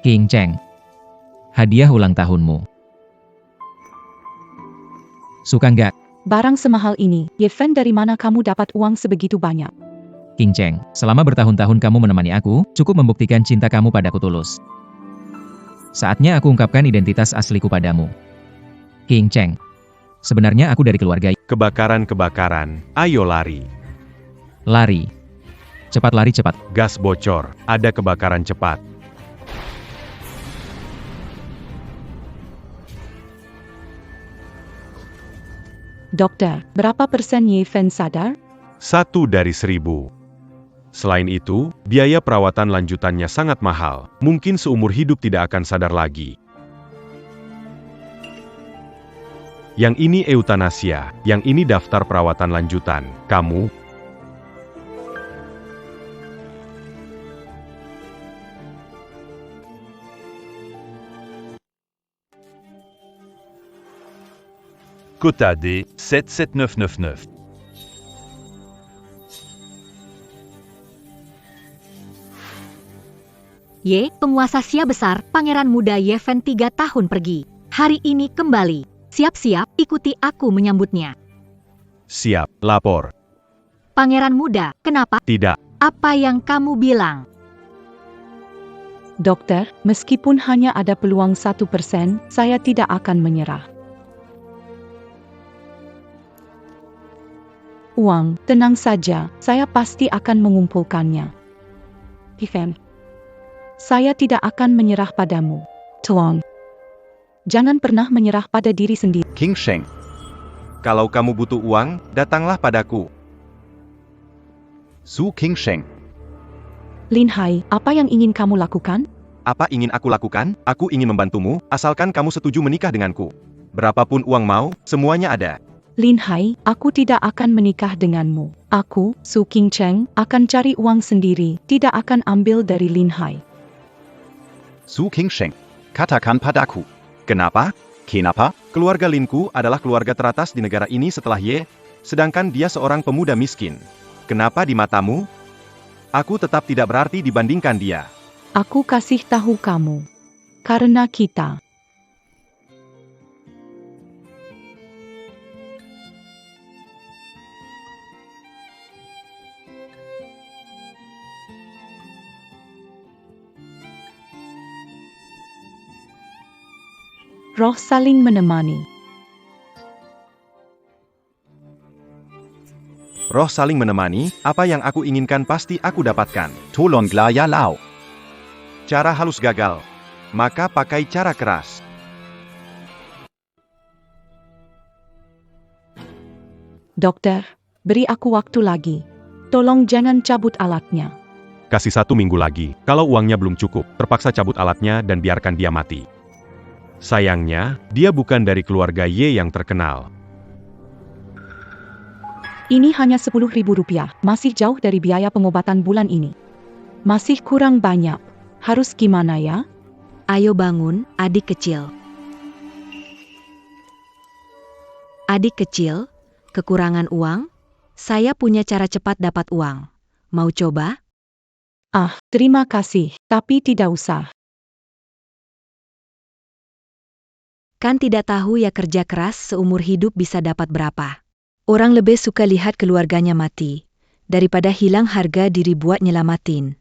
King Cheng. Hadiah ulang tahunmu. Suka nggak? Barang semahal ini, Yeven, dari mana kamu dapat uang sebegitu banyak? King Cheng, selama bertahun-tahun kamu menemani aku, cukup membuktikan cinta kamu padaku tulus. Saatnya aku ungkapkan identitas asliku padamu. King Cheng. Sebenarnya aku dari keluarga. Kebakaran, ayo lari. Lari. Cepat lari cepat. Gas bocor, ada kebakaran cepat. Dokter, berapa persen Yeven sadar? 1 dari 1000. Selain itu, biaya perawatan lanjutannya sangat mahal. Mungkin seumur hidup tidak akan sadar lagi. Yang ini eutanasia, yang ini daftar perawatan lanjutan. Kamu? Quota D 77999. Penguasa Sia besar, Pangeran Muda Yeven 3 tahun pergi. Hari ini kembali. Siap-siap, ikuti aku menyambutnya. Siap, lapor. Pangeran Muda, kenapa? Tidak. Apa yang kamu bilang? Dokter, meskipun hanya ada peluang 1%, saya tidak akan menyerah. Uang, tenang saja, saya pasti akan mengumpulkannya. Yeven, saya tidak akan menyerah padamu. Tolong, jangan pernah menyerah pada diri sendiri. King Cheng. Kalau kamu butuh uang, datanglah padaku. Su King Cheng. Lin Hai, apa yang ingin kamu lakukan? Apa ingin aku lakukan? Aku ingin membantumu, asalkan kamu setuju menikah denganku. Berapapun uang mau, semuanya ada. Lin Hai, aku tidak akan menikah denganmu. Aku, Su King Cheng, akan cari uang sendiri, tidak akan ambil dari Lin Hai. Su King Cheng. Katakan padaku. Kenapa? Kenapa? Keluarga Linku adalah keluarga teratas di negara ini setelah Ye, sedangkan dia seorang pemuda miskin. Kenapa di matamu? Aku tetap tidak berarti dibandingkan dia. Aku kasih tahu kamu. Karena kita. Roh saling menemani. Roh saling menemani, apa yang aku inginkan pasti aku dapatkan. Tolong glaya lau. Cara halus gagal, maka pakai cara keras. Dokter, beri aku waktu lagi. Tolong jangan cabut alatnya. Kasih 1 minggu lagi, kalau uangnya belum cukup, terpaksa cabut alatnya dan biarkan dia mati. Sayangnya, dia bukan dari keluarga Ye yang terkenal. Ini hanya Rp10.000, masih jauh dari biaya pengobatan bulan ini. Masih kurang banyak. Harus gimana ya? Ayo bangun, adik kecil. Adik kecil, kekurangan uang? Saya punya cara cepat dapat uang. Mau coba? Ah, terima kasih, tapi tidak usah. Kan tidak tahu ya kerja keras seumur hidup bisa dapat berapa. Orang lebih suka lihat keluarganya mati, daripada hilang harga diri buat nyelamatin.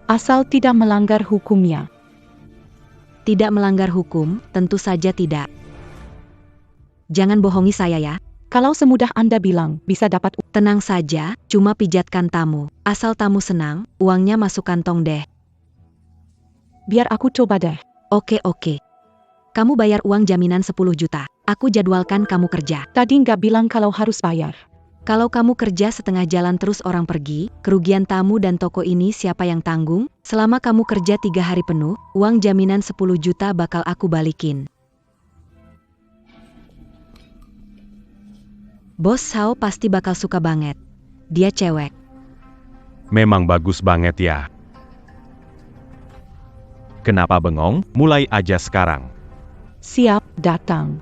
Asal tidak melanggar hukumnya. Tidak melanggar hukum, tentu saja tidak. Jangan bohongi saya ya. Kalau semudah Anda bilang, bisa dapat uang. Tenang saja, cuma pijatkan tamu. Asal tamu senang, uangnya masuk kantong deh. Biar aku coba deh. Oke. Kamu bayar uang jaminan 10 juta. Aku jadwalkan kamu kerja. Tadi nggak bilang kalau harus bayar. Kalau kamu kerja setengah jalan terus orang pergi, kerugian tamu dan toko ini siapa yang tanggung? Selama kamu kerja 3 hari penuh, uang jaminan 10 juta bakal aku balikin. Bos Sao pasti bakal suka banget. Dia cewek. Memang bagus banget ya. Kenapa bengong? Mulai aja sekarang. Siap, datang.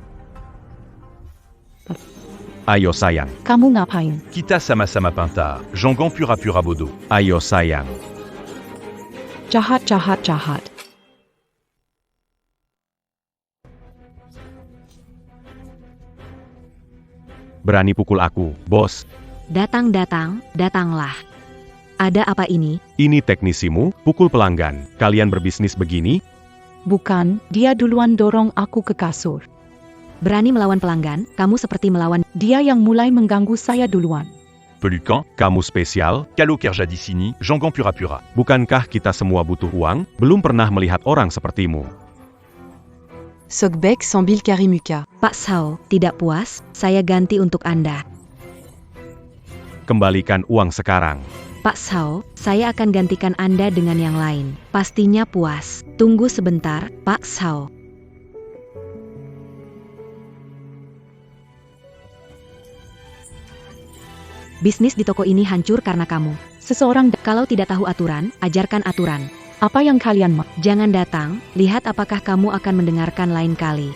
Ayo sayang. Kamu ngapain? Kita sama-sama pintar. Jangan pura-pura bodoh. Ayo sayang. Jahat, jahat, jahat. Berani pukul aku, bos. Datanglah. Ada apa ini? Ini teknisimu, pukul pelanggan. Kalian berbisnis begini? Bukan, dia duluan dorong aku ke kasur. Berani melawan pelanggan, kamu seperti melawan. Dia yang mulai mengganggu saya duluan. Pelucan, Kamu spesial? Calo Kerja di sini, jangan pura-pura. Bukankah kita semua butuh uang? Belum pernah melihat orang sepertimu. Sokbek sambil Karimuka. Pak Sao, tidak puas? Saya ganti untuk Anda. Kembalikan uang sekarang. Pak Sao, saya akan gantikan Anda dengan yang lain. Pastinya puas. Tunggu sebentar, Pak Sao. Bisnis di toko ini hancur karena kamu. Kalau tidak tahu aturan, ajarkan aturan. Apa yang kalian mau? Jangan datang, lihat apakah kamu akan mendengarkan lain kali.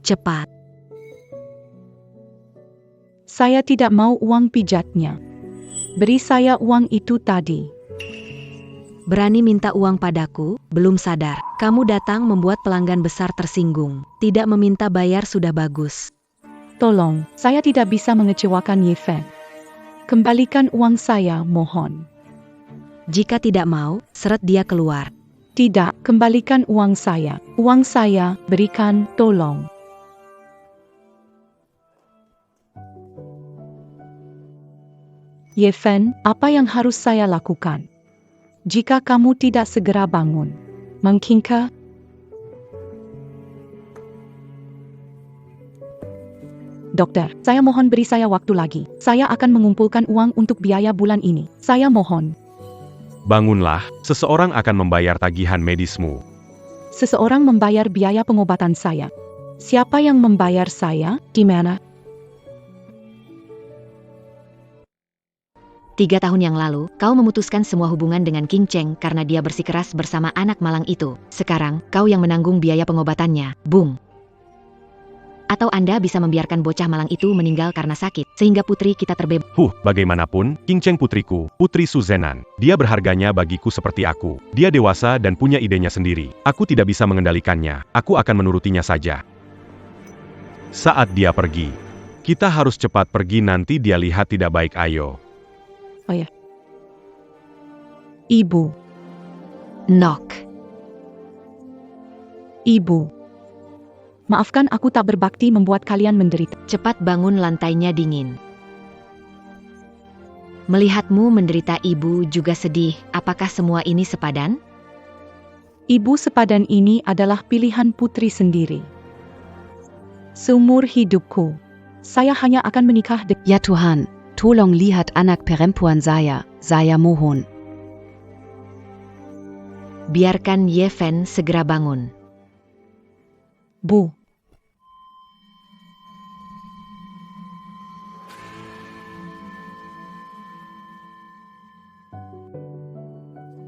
Cepat. Saya tidak mau uang pijatnya. Beri saya uang itu tadi. Berani minta uang padaku, belum sadar. Kamu datang membuat pelanggan besar tersinggung. Tidak meminta bayar sudah bagus. Tolong, saya tidak bisa mengecewakan Yefen. Kembalikan uang saya, mohon. Jika tidak mau, seret dia keluar. Tidak, kembalikan uang saya. Uang saya, berikan, tolong. Yefen, apa yang harus saya lakukan? Jika kamu tidak segera bangun, mungkinkah? Dokter, saya mohon beri saya waktu lagi. Saya akan mengumpulkan uang untuk biaya bulan ini. Saya mohon. Bangunlah, seseorang akan membayar tagihan medismu. Seseorang membayar biaya pengobatan saya. Siapa yang membayar saya? Di mana? 3 tahun yang lalu, kau memutuskan semua hubungan dengan King Cheng karena dia bersikeras bersama anak malang itu. Sekarang, kau yang menanggung biaya pengobatannya. Bung. Atau Anda bisa membiarkan bocah malang itu meninggal karena sakit, sehingga putri kita terbebas. Bagaimanapun, King Cheng putriku, Putri Suzenan. Dia berharganya bagiku seperti aku. Dia dewasa dan punya idenya sendiri. Aku tidak bisa mengendalikannya. Aku akan menurutinya saja. Saat dia pergi, kita harus cepat pergi nanti dia lihat tidak baik. Ayo. Oh ya. Ibu. Knock. Ibu. Maafkan aku tak berbakti membuat kalian menderita. Cepat bangun, lantainya dingin. Melihatmu menderita, ibu juga sedih. Apakah semua ini sepadan? Ibu sepadan ini adalah pilihan putri sendiri. Seumur hidupku, saya hanya akan menikah dengan... Ya Tuhan, tolong lihat anak perempuan saya mohon. Biarkan Yefen segera bangun. Bu.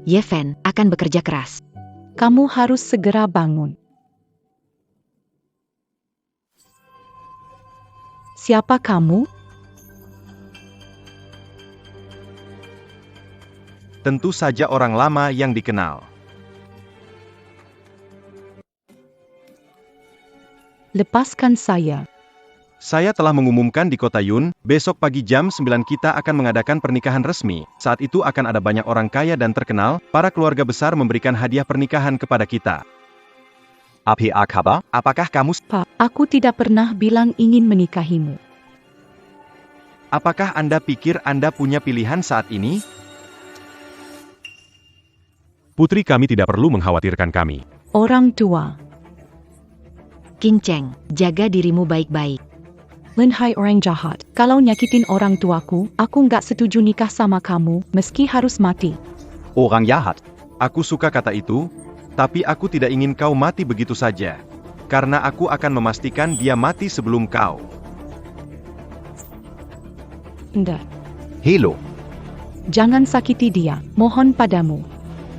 Yefen akan bekerja keras. Kamu harus segera bangun. Siapa kamu? Tentu saja orang lama yang dikenal. Lepaskan saya. Saya telah mengumumkan di kota Yun, besok pagi jam 9 kita akan mengadakan pernikahan resmi. Saat itu akan ada banyak orang kaya dan terkenal, para keluarga besar memberikan hadiah pernikahan kepada kita. APA kabar? Apakah kamu... Pak, aku tidak pernah bilang ingin menikahimu. Apakah Anda pikir Anda punya pilihan saat ini? Putri kami tidak perlu mengkhawatirkan kami. Orang tua. King Cheng, jaga dirimu baik-baik. Hai orang jahat, kalau nyakitin orang tuaku, aku nggak setuju nikah sama kamu, meski harus mati. Orang jahat. Aku suka kata itu, tapi aku tidak ingin kau mati begitu saja. Karena aku akan memastikan dia mati sebelum kau. Nda. Hello. Jangan sakiti dia, mohon padamu.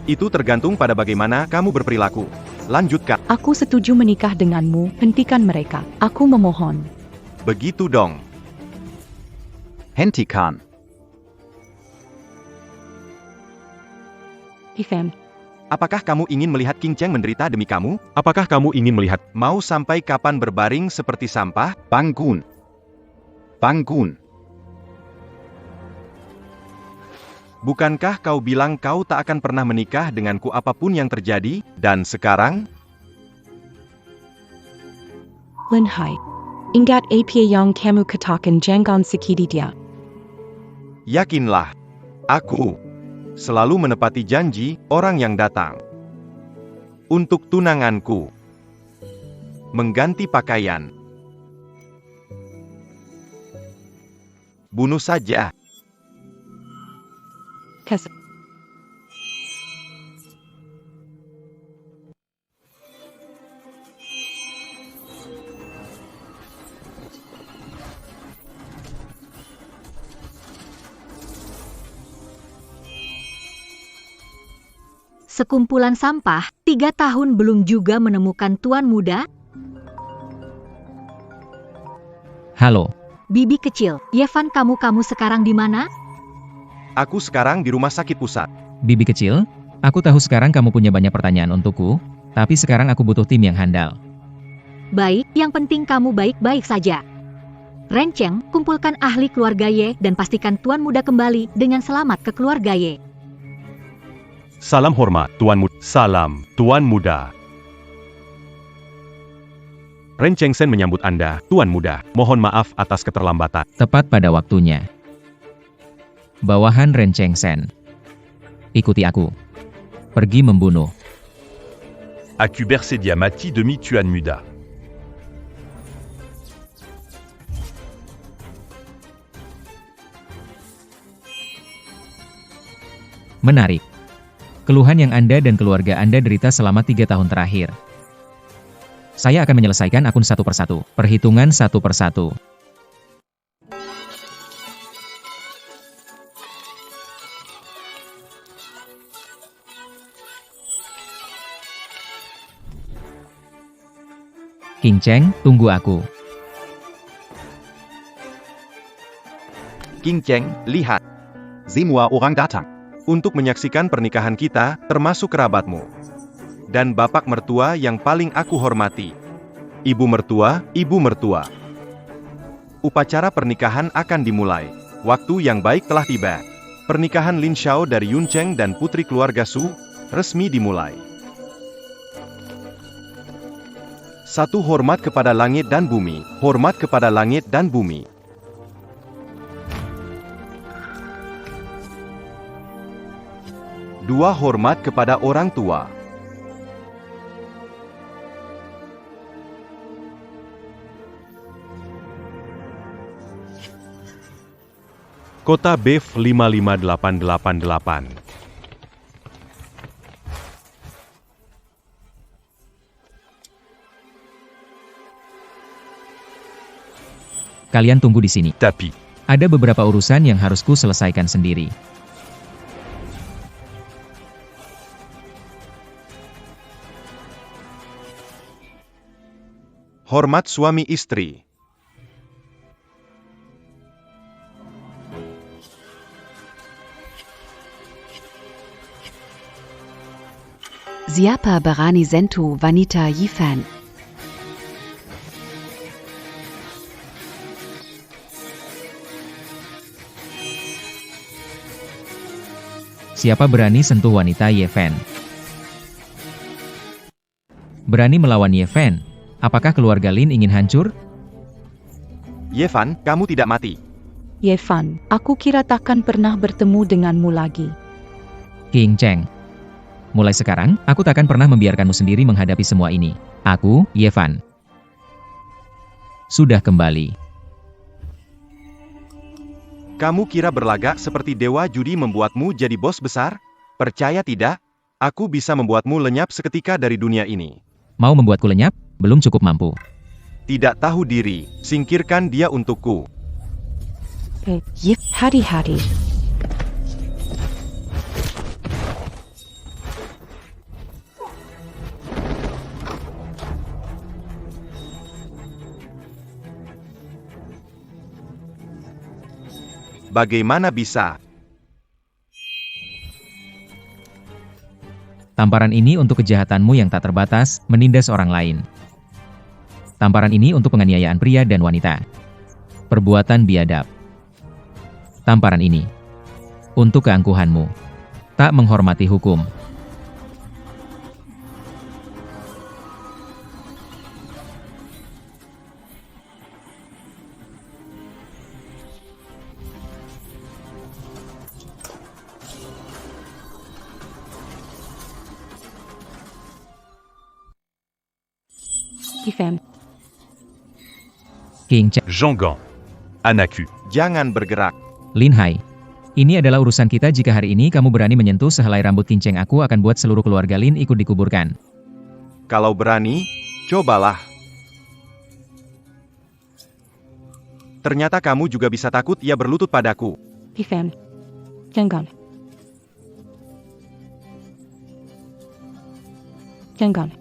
Itu tergantung pada bagaimana kamu berperilaku. Lanjutkan. Aku setuju menikah denganmu, hentikan mereka. Aku memohon. Begitu dong. Hentikan. Ifem, Apakah kamu ingin melihat King Cheng menderita demi kamu? Apakah kamu ingin melihat Mau sampai kapan berbaring seperti sampah? Bangun. Bangun. Bukankah kau bilang kau tak akan pernah menikah denganku apapun yang terjadi, dan sekarang? Lin Hai. Ingat apa yang kamu katakan jangan sakiti dia. Yakinlah, aku selalu menepati janji orang yang datang. Untuk tunanganku, mengganti pakaian. Bunuh saja. Kes. Sekumpulan sampah, 3 tahun belum juga menemukan tuan muda. Halo, Bibi kecil, Yevan kamu sekarang di mana? Aku sekarang di rumah sakit pusat. Bibi kecil. Aku tahu sekarang kamu punya banyak pertanyaan untukku, tapi sekarang aku butuh tim yang handal. Baik, yang penting kamu baik-baik saja. Renceng, kumpulkan ahli keluarga Ye dan pastikan tuan muda kembali dengan selamat ke keluarga Ye. salam hormat, Tuan Muda? Salam, Tuan Muda. Ren Chengsen menyambut Anda, Tuan Muda. Mohon maaf atas keterlambatan. Tepat pada waktunya. Bawahan Ren Chengsen. Ikuti aku. Pergi membunuh. Acuber Sediamati demi Tuan Muda. Menarik. Keluhan yang Anda dan keluarga Anda derita selama 3 tahun terakhir. Saya akan menyelesaikan akun satu persatu. Perhitungan satu persatu. King Cheng, tunggu aku. King Cheng, lihat. Semua orang datang. Untuk menyaksikan pernikahan kita, termasuk kerabatmu. Dan bapak mertua yang paling aku hormati. Ibu mertua, ibu mertua. Upacara pernikahan akan dimulai. Waktu yang baik telah tiba. Pernikahan Lin Xiao dari Yun Cheng dan putri keluarga Su, resmi dimulai. Satu, hormat kepada langit dan bumi. Hormat kepada langit dan bumi. Dua, hormat kepada orang tua. Kota Bev 55888. Kalian tunggu di sini. Tapi, Ada beberapa urusan yang harus ku selesaikan sendiri. Hormat suami istri. Siapa berani sentuh wanita Yifan? Siapa berani sentuh wanita Yevan? Berani melawan Yevan? Apakah keluarga Lin ingin hancur? Yevan, kamu tidak mati. Yevan, aku kira takkan pernah bertemu denganmu lagi. King Cheng. Mulai sekarang, aku takkan pernah membiarkanmu sendiri menghadapi semua ini. Aku, Yevan, sudah kembali. Kamu kira berlagak seperti dewa judi membuatmu jadi bos besar? Percaya tidak? Aku bisa membuatmu lenyap seketika dari dunia ini. Mau membuatku lenyap? Belum cukup mampu. Tidak tahu diri, singkirkan dia untukku. Yif, hati-hati. Bagaimana bisa? Tamparan ini untuk kejahatanmu yang tak terbatas, menindas orang lain. Tamparan ini untuk penganiayaan pria dan wanita. Perbuatan biadab. Tamparan ini untuk keangkuhanmu. Tak menghormati hukum. Ifem. King Cheng, Jangan. Anaku. Jangan bergerak. Lin Hai. Ini adalah urusan kita. Jika hari ini kamu berani menyentuh sehelai rambut King Cheng, aku akan buat seluruh keluarga Lin ikut dikuburkan. Kalau berani, cobalah. Ternyata kamu juga bisa takut. Ia berlutut padaku. Ifem. Jangan. Jangan.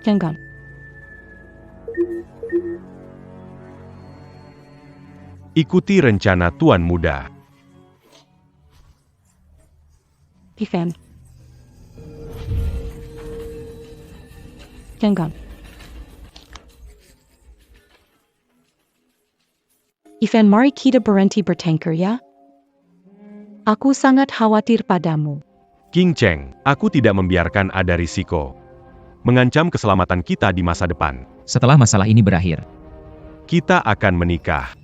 Jangan. Ikuti rencana Tuan Muda. Ifem. Jangan. Ifem, mari kita berhenti bertengkar ya. Aku sangat khawatir padamu. King Cheng, aku tidak membiarkan ada risiko mengancam keselamatan kita di masa depan. Setelah masalah ini berakhir, Kita akan menikah.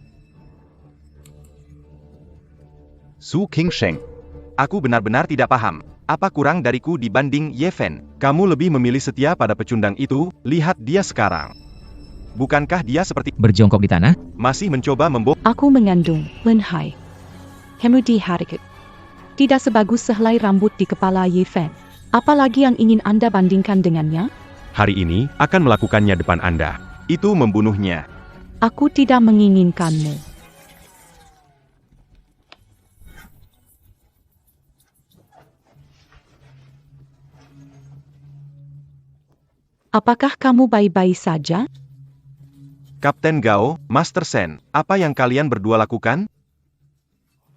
Su King Sheng. Aku benar-benar tidak paham. Apa kurang dariku dibanding Ye Fen? Kamu lebih memilih setia pada pecundang itu, lihat dia sekarang. Bukankah dia seperti berjongkok di tanah, masih mencoba Aku mengandung Lin Hai. Kamu di hatiku. Tidak sebagus sehelai rambut di kepala Ye Fen. Apalagi yang ingin Anda bandingkan dengannya? Hari ini, akan melakukannya depan Anda. itu membunuhnya? Aku tidak menginginkanmu. Apakah kamu baik-baik saja? Kapten Gao, Master Sen, apa yang kalian berdua lakukan?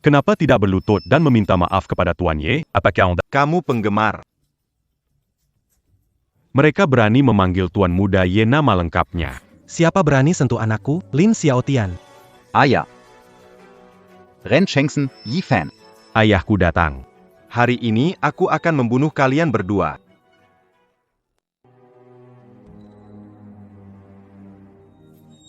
Kenapa tidak berlutut dan meminta maaf kepada Tuan Ye? Apakah Anda Kamu penggemar. Mereka berani memanggil Tuan Muda Ye nama lengkapnya. Siapa berani sentuh anakku, Lin Xiaotian? Ayah. Ren Shengsen, Yi Fan. Ayahku datang. Hari ini aku akan membunuh kalian berdua.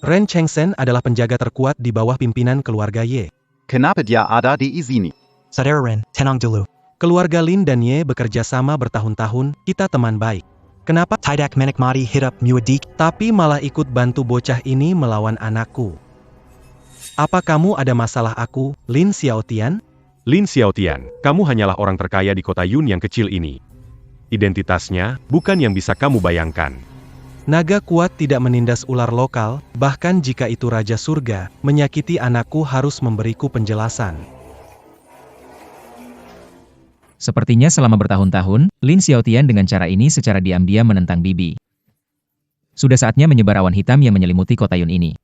Ren Chengsen adalah penjaga terkuat di bawah pimpinan keluarga Ye. Kenapa dia ada di sini? Saudara Ren, tenang dulu. Keluarga Lin dan Ye bekerja sama bertahun-tahun, kita teman baik. Kenapa tidak menikmati hidup mudik, tapi malah ikut bantu bocah ini melawan anakku? Apa kamu ada masalah aku, Lin Xiaotian? Lin Xiaotian, kamu hanyalah orang terkaya di kota Yun yang kecil ini. Identitasnya bukan yang bisa kamu bayangkan. Naga kuat tidak menindas ular lokal, bahkan jika itu Raja Surga, menyakiti anakku harus memberiku penjelasan. Sepertinya selama bertahun-tahun, Lin Xiaotian dengan cara ini secara diam-diam menentang Bibi. Sudah saatnya menyebar awan hitam yang menyelimuti kota Yun ini.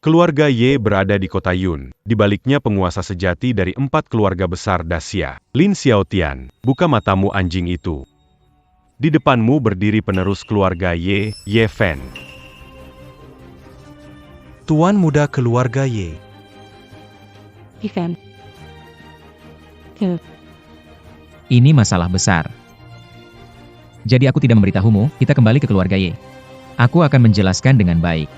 Keluarga Ye berada di kota Yun, di baliknya penguasa sejati dari 4 keluarga besar Daxia. Lin Xiaotian, buka matamu anjing itu. Di depanmu berdiri penerus keluarga Ye, Ye Fen. Tuan muda keluarga Ye. Ivan. Ini masalah besar. Jadi aku tidak memberitahumu, kita kembali ke keluarga Ye. Aku akan menjelaskan dengan baik.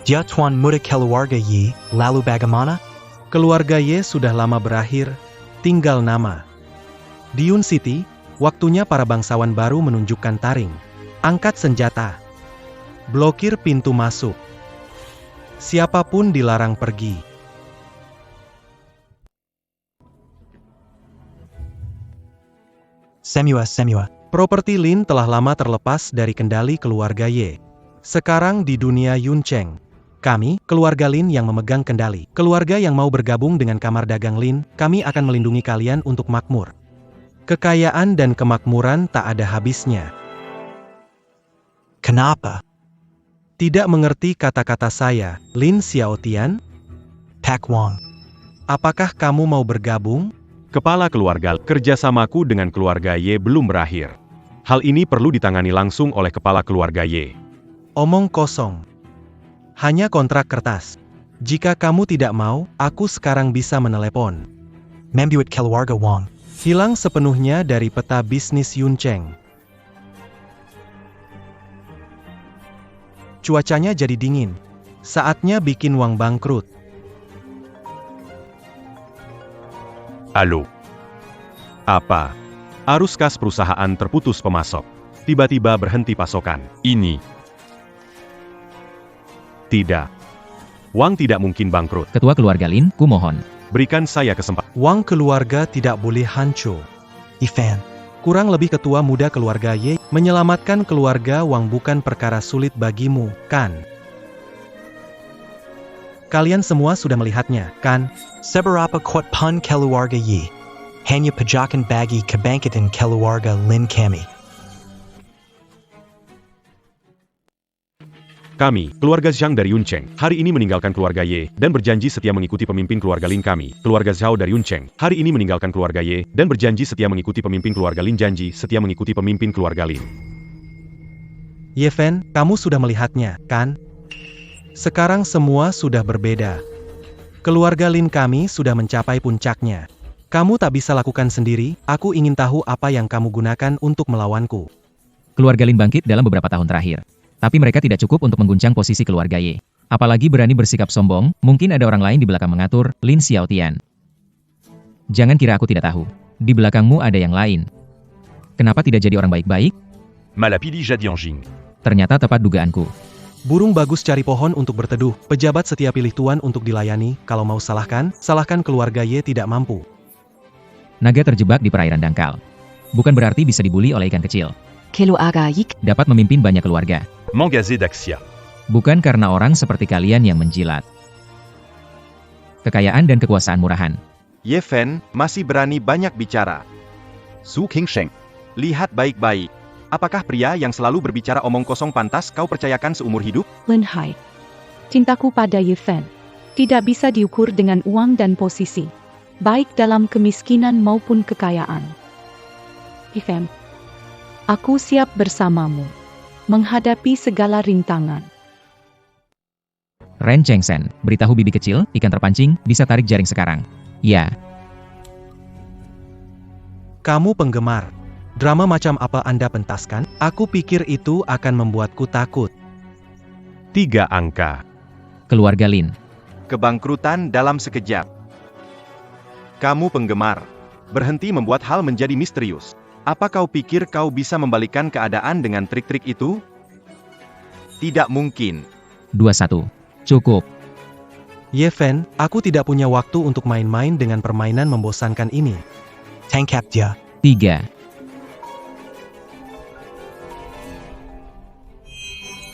Dia Tuan muda keluarga Ye, lalu bagaimana? Keluarga Ye sudah lama berakhir, tinggal nama. Di Yun City, waktunya para bangsawan baru menunjukkan taring. Angkat senjata. Blokir pintu masuk. Siapapun dilarang pergi. Semua. Properti Lin telah lama terlepas dari kendali keluarga Ye. Sekarang di dunia Yuncheng, kami, keluarga Lin yang memegang kendali. Keluarga yang mau bergabung dengan kamar dagang Lin, kami akan melindungi kalian untuk makmur. Kekayaan dan kemakmuran tak ada habisnya. Kenapa? Tidak mengerti kata-kata saya, Lin Xiaotian? Pak Wang. Apakah kamu mau bergabung? Kepala keluarga, kerjasamaku dengan keluarga Ye belum berakhir. Hal ini perlu ditangani langsung oleh kepala keluarga Ye. Omong kosong. Hanya kontrak kertas. Jika kamu tidak mau, aku sekarang bisa menelepon. Membuat keluarga Wang. Hilang sepenuhnya dari peta bisnis Yuncheng. Cuacanya jadi dingin. Saatnya bikin Wang bangkrut. Halo. Apa? Arus kas perusahaan terputus pemasok. Tiba-tiba berhenti pasokan. Ini. Tidak. Wang tidak mungkin bangkrut. Ketua keluarga Lin, kumohon. Berikan saya kesempatan. Wang keluarga tidak boleh hancur. Ifan. Kurang lebih ketua muda keluarga Ye, menyelamatkan keluarga Wang bukan perkara sulit bagimu, kan? Kalian semua sudah melihatnya, kan? Seberapa kuat pun keluarga Yi. Hanya pajakan bagi kebangkitan keluarga Lin kami. Kami, keluarga Zhang dari Yuncheng, hari ini meninggalkan keluarga Ye, dan berjanji setia mengikuti pemimpin keluarga Lin kami. Keluarga Zhao dari Yuncheng, hari ini meninggalkan keluarga Ye, dan berjanji setia mengikuti pemimpin keluarga Lin janji setia mengikuti pemimpin keluarga Lin. Ye Fen, kamu sudah melihatnya, kan? Sekarang semua sudah berbeda. Keluarga Lin kami sudah mencapai puncaknya. Kamu tak bisa lakukan sendiri, aku ingin tahu apa yang kamu gunakan untuk melawanku. Keluarga Lin bangkit dalam beberapa tahun terakhir. Tapi mereka tidak cukup untuk mengguncang posisi keluarga Ye. Apalagi berani bersikap sombong, mungkin ada orang lain di belakang mengatur, Lin Xiaotian. Jangan kira aku tidak tahu. Di belakangmu ada yang lain. Kenapa tidak jadi orang baik-baik? Malapili Jadianjing. Ternyata tepat dugaanku. Burung bagus cari pohon untuk berteduh, pejabat setia pilih tuan untuk dilayani, kalau mau salahkan keluarga Ye tidak mampu. Naga terjebak di perairan dangkal. Bukan berarti bisa dibuli oleh ikan kecil. Keluarga Yik. Dapat memimpin banyak keluarga. Mangazé d'Axia. Bukan karena orang seperti kalian yang menjilat. Kekayaan dan kekuasaan murahan. Ye Fen masih berani banyak bicara. Su Qingsheng. Lihat baik-baik. Apakah pria yang selalu berbicara omong kosong pantas kau percayakan seumur hidup? Lin Hai. Cintaku pada Ye Fen tidak bisa diukur dengan uang dan posisi, baik dalam kemiskinan maupun kekayaan. Ye Fen, aku siap bersamamu menghadapi segala rintangan. Ren Chengsen, beritahu bibi kecil, ikan terpancing, bisa tarik jaring sekarang. Ya. Kamu penggemar. Drama macam apa Anda pentaskan? Aku pikir itu akan membuatku takut. 3 angka. Keluarga Lin. Kebangkrutan dalam sekejap. Kamu penggemar. Berhenti membuat hal menjadi misterius. Apa kau pikir kau bisa membalikkan keadaan dengan trik-trik itu? Tidak mungkin. 21. Cukup. Ye Fen, aku tidak punya waktu untuk main-main dengan permainan membosankan ini. Tangkap dia. 3.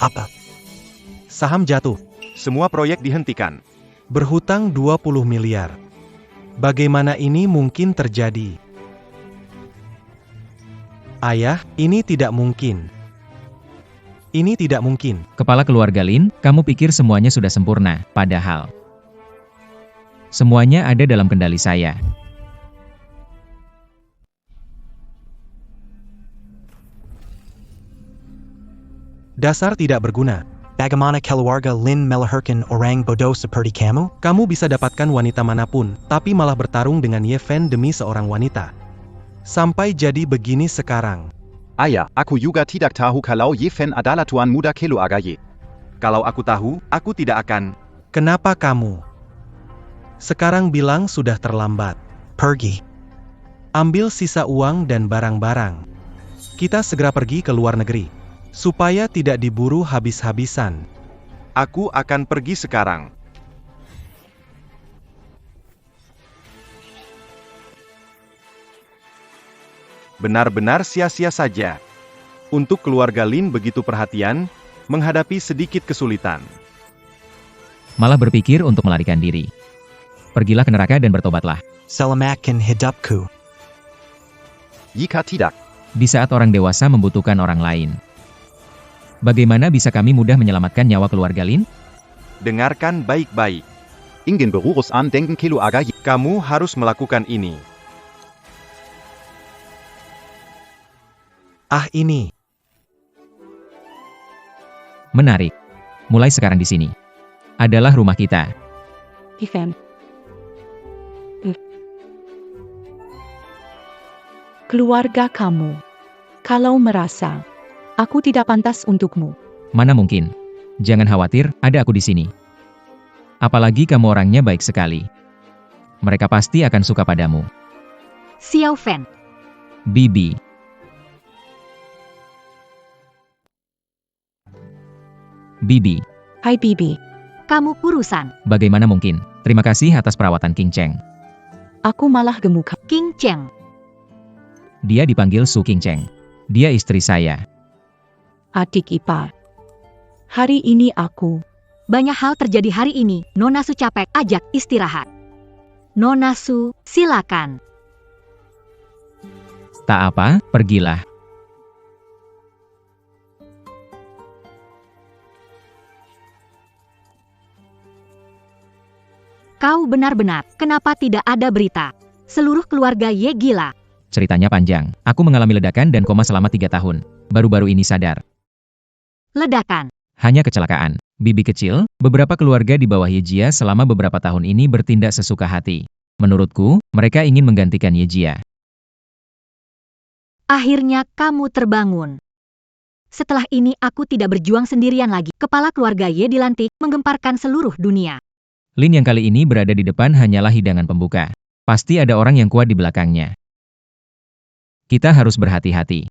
Apa? Saham jatuh. Semua proyek dihentikan. Berhutang 20 miliar. Bagaimana ini mungkin terjadi? Ayah, ini tidak mungkin. Ini tidak mungkin. Kepala keluarga Lin, kamu pikir semuanya sudah sempurna, padahal semuanya ada dalam kendali saya. Dasar tidak berguna. Bagaimana keluarga Lin melahirkan orang bodoh seperti kamu? Kamu bisa dapatkan wanita manapun, tapi malah bertarung dengan Ye Fen demi seorang wanita. Sampai jadi begini sekarang. Ayah, aku juga tidak tahu kalau Ye Fen adalah tuan muda keluarga Ye. Kalau aku tahu, aku tidak akan. Kenapa kamu? Sekarang bilang sudah terlambat. Pergi. Ambil sisa uang dan barang-barang. Kita segera pergi ke luar negeri. Supaya tidak diburu habis-habisan. Aku akan pergi sekarang. Benar-benar sia-sia saja. Untuk keluarga Lin begitu perhatian, menghadapi sedikit kesulitan. Malah berpikir untuk melarikan diri. Pergilah ke neraka dan bertobatlah. Selamatkan hidupku. Jika tidak, Di saat orang dewasa membutuhkan orang lain. Bagaimana bisa kami mudah menyelamatkan nyawa keluarga Lin? Dengarkan baik-baik. Ingen berurus an denken keluarga Ye. Kamu harus melakukan ini. Ini. Menarik. Mulai sekarang di sini adalah rumah kita. Yifan. Keluarga kamu. Kalau merasa aku tidak pantas untukmu, Mana mungkin? Jangan khawatir, ada aku di sini. Apalagi kamu orangnya baik sekali. Mereka pasti akan suka padamu. Xiao Fan. Bibi. Bibi, hai Bibi. Kamu kurusan. bagaimana mungkin? Terima kasih atas perawatan King Cheng. Aku malah gemuk. King Cheng. Dia dipanggil Su King Cheng. Dia istri saya. Adik ipar. Hari ini aku. Banyak hal terjadi hari ini. Nona Su capek, ajak istirahat. Nona Su, silakan. Tak apa, pergilah. Kau benar-benar, kenapa tidak ada berita? Seluruh keluarga Ye gila. Ceritanya panjang. Aku mengalami ledakan dan koma selama 3 tahun. Baru-baru ini sadar. Ledakan. Hanya kecelakaan. Bibi kecil, beberapa keluarga di bawah Yejia selama beberapa tahun ini bertindak sesuka hati. Menurutku, mereka ingin menggantikan Yejia. Akhirnya kamu terbangun. Setelah ini aku tidak berjuang sendirian lagi. Kepala keluarga Ye dilantik, menggemparkan seluruh dunia. Lin yang kali ini berada di depan hanyalah hidangan pembuka. Pasti ada orang yang kuat di belakangnya. Kita harus berhati-hati.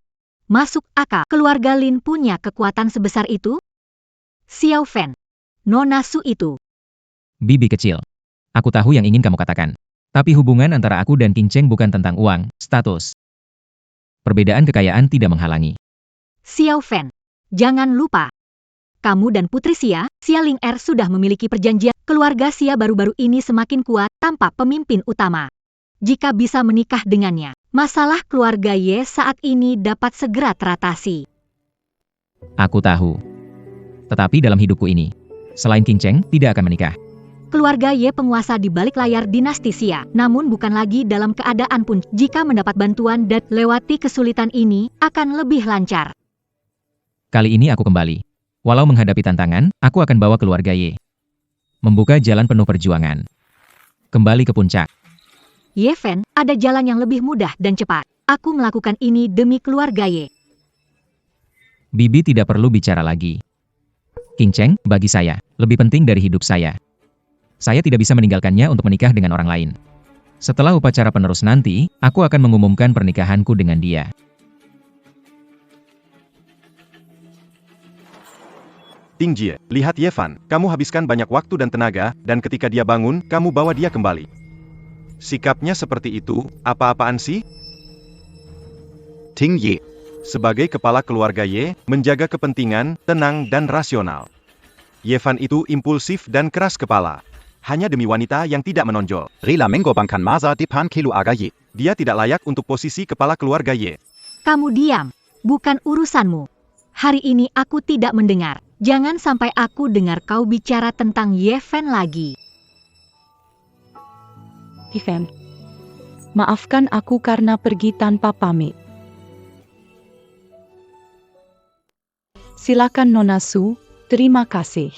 Masuk akal, keluarga Lin punya kekuatan sebesar itu? Xiao Fan. Nona Su itu. Bibi kecil. Aku tahu yang ingin kamu katakan. Tapi hubungan antara aku dan King Cheng bukan tentang uang, status. Perbedaan kekayaan tidak menghalangi. Xiao Fan. Jangan lupa. Kamu dan Putri Xia, Xia Ling Er sudah memiliki perjanjian. Keluarga Xia baru-baru ini semakin kuat tanpa pemimpin utama. Jika bisa menikah dengannya, masalah keluarga Ye saat ini dapat segera teratasi. Aku tahu. Tetapi dalam hidupku ini, selain King Cheng, tidak akan menikah. Keluarga Ye penguasa di balik layar dinasti Xia, namun bukan lagi dalam keadaan pun. Jika mendapat bantuan dan lewati kesulitan ini, akan lebih lancar. Kali ini aku kembali. Walau menghadapi tantangan, aku akan bawa keluarga Ye. Membuka jalan penuh perjuangan. Kembali ke puncak. Ye Fan, ada jalan yang lebih mudah dan cepat. Aku melakukan ini demi keluarga Ye. Bibi tidak perlu bicara lagi. King Cheng, bagi saya, lebih penting dari hidup saya. Saya tidak bisa meninggalkannya untuk menikah dengan orang lain. Setelah upacara penerus nanti, aku akan mengumumkan pernikahanku dengan dia. Ting Jie, lihat Ye Fan, kamu habiskan banyak waktu dan tenaga, dan ketika dia bangun, kamu bawa dia kembali. Sikapnya seperti itu, apa-apaan sih? Ting Ye. Sebagai kepala keluarga Ye, menjaga kepentingan, tenang dan rasional. Ye Fan itu impulsif dan keras kepala. Hanya demi wanita yang tidak menonjol. Rela menggorbankan masa depan keluarga Ye. Dia tidak layak untuk posisi kepala keluarga Ye. Kamu diam, bukan urusanmu. Hari ini aku tidak mendengar. Jangan sampai aku dengar kau bicara tentang Ye Fan lagi. Yifan. Maafkan aku karena pergi tanpa pamit. Silakan Nona Su, terima kasih.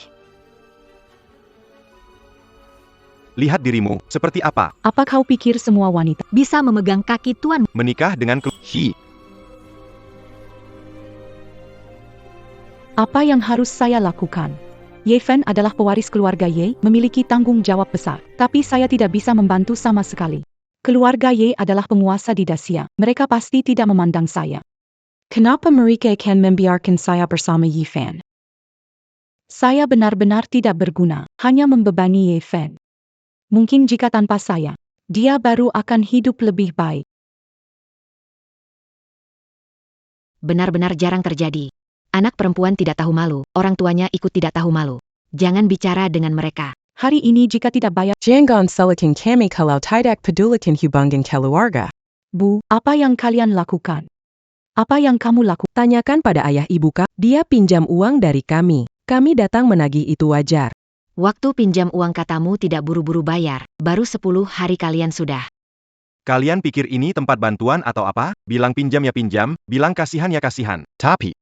Lihat dirimu, seperti apa? Apa kau pikir semua wanita Bisa memegang kaki tuan? Menikah dengan Hi. Apa yang harus saya lakukan? Ye Fan adalah pewaris keluarga Ye, memiliki tanggung jawab besar. Tapi saya tidak bisa membantu sama sekali. Keluarga Ye adalah penguasa di Dacia. Mereka pasti tidak memandang saya. Kenapa mereka akan membiarkan saya bersama Ye Fan? Saya benar-benar tidak berguna, hanya membebani Ye Fan. Mungkin jika tanpa saya, dia baru akan hidup lebih baik. Benar-benar jarang terjadi. Anak perempuan tidak tahu malu, orang tuanya ikut tidak tahu malu. Jangan bicara dengan mereka. Hari ini jika tidak bayar, Jangan salahkan kami kalau tidak pedulikan hubungan keluarga. Bu, apa yang kalian lakukan? Apa yang kamu lakukan? Tanyakan pada ayah ibu dia pinjam uang dari kami. Kami datang menagih itu wajar. Waktu pinjam uang katamu tidak buru-buru bayar, baru 10 hari kalian sudah. Kalian pikir ini tempat bantuan atau apa? Bilang pinjam ya pinjam, bilang kasihan ya kasihan. Tapi,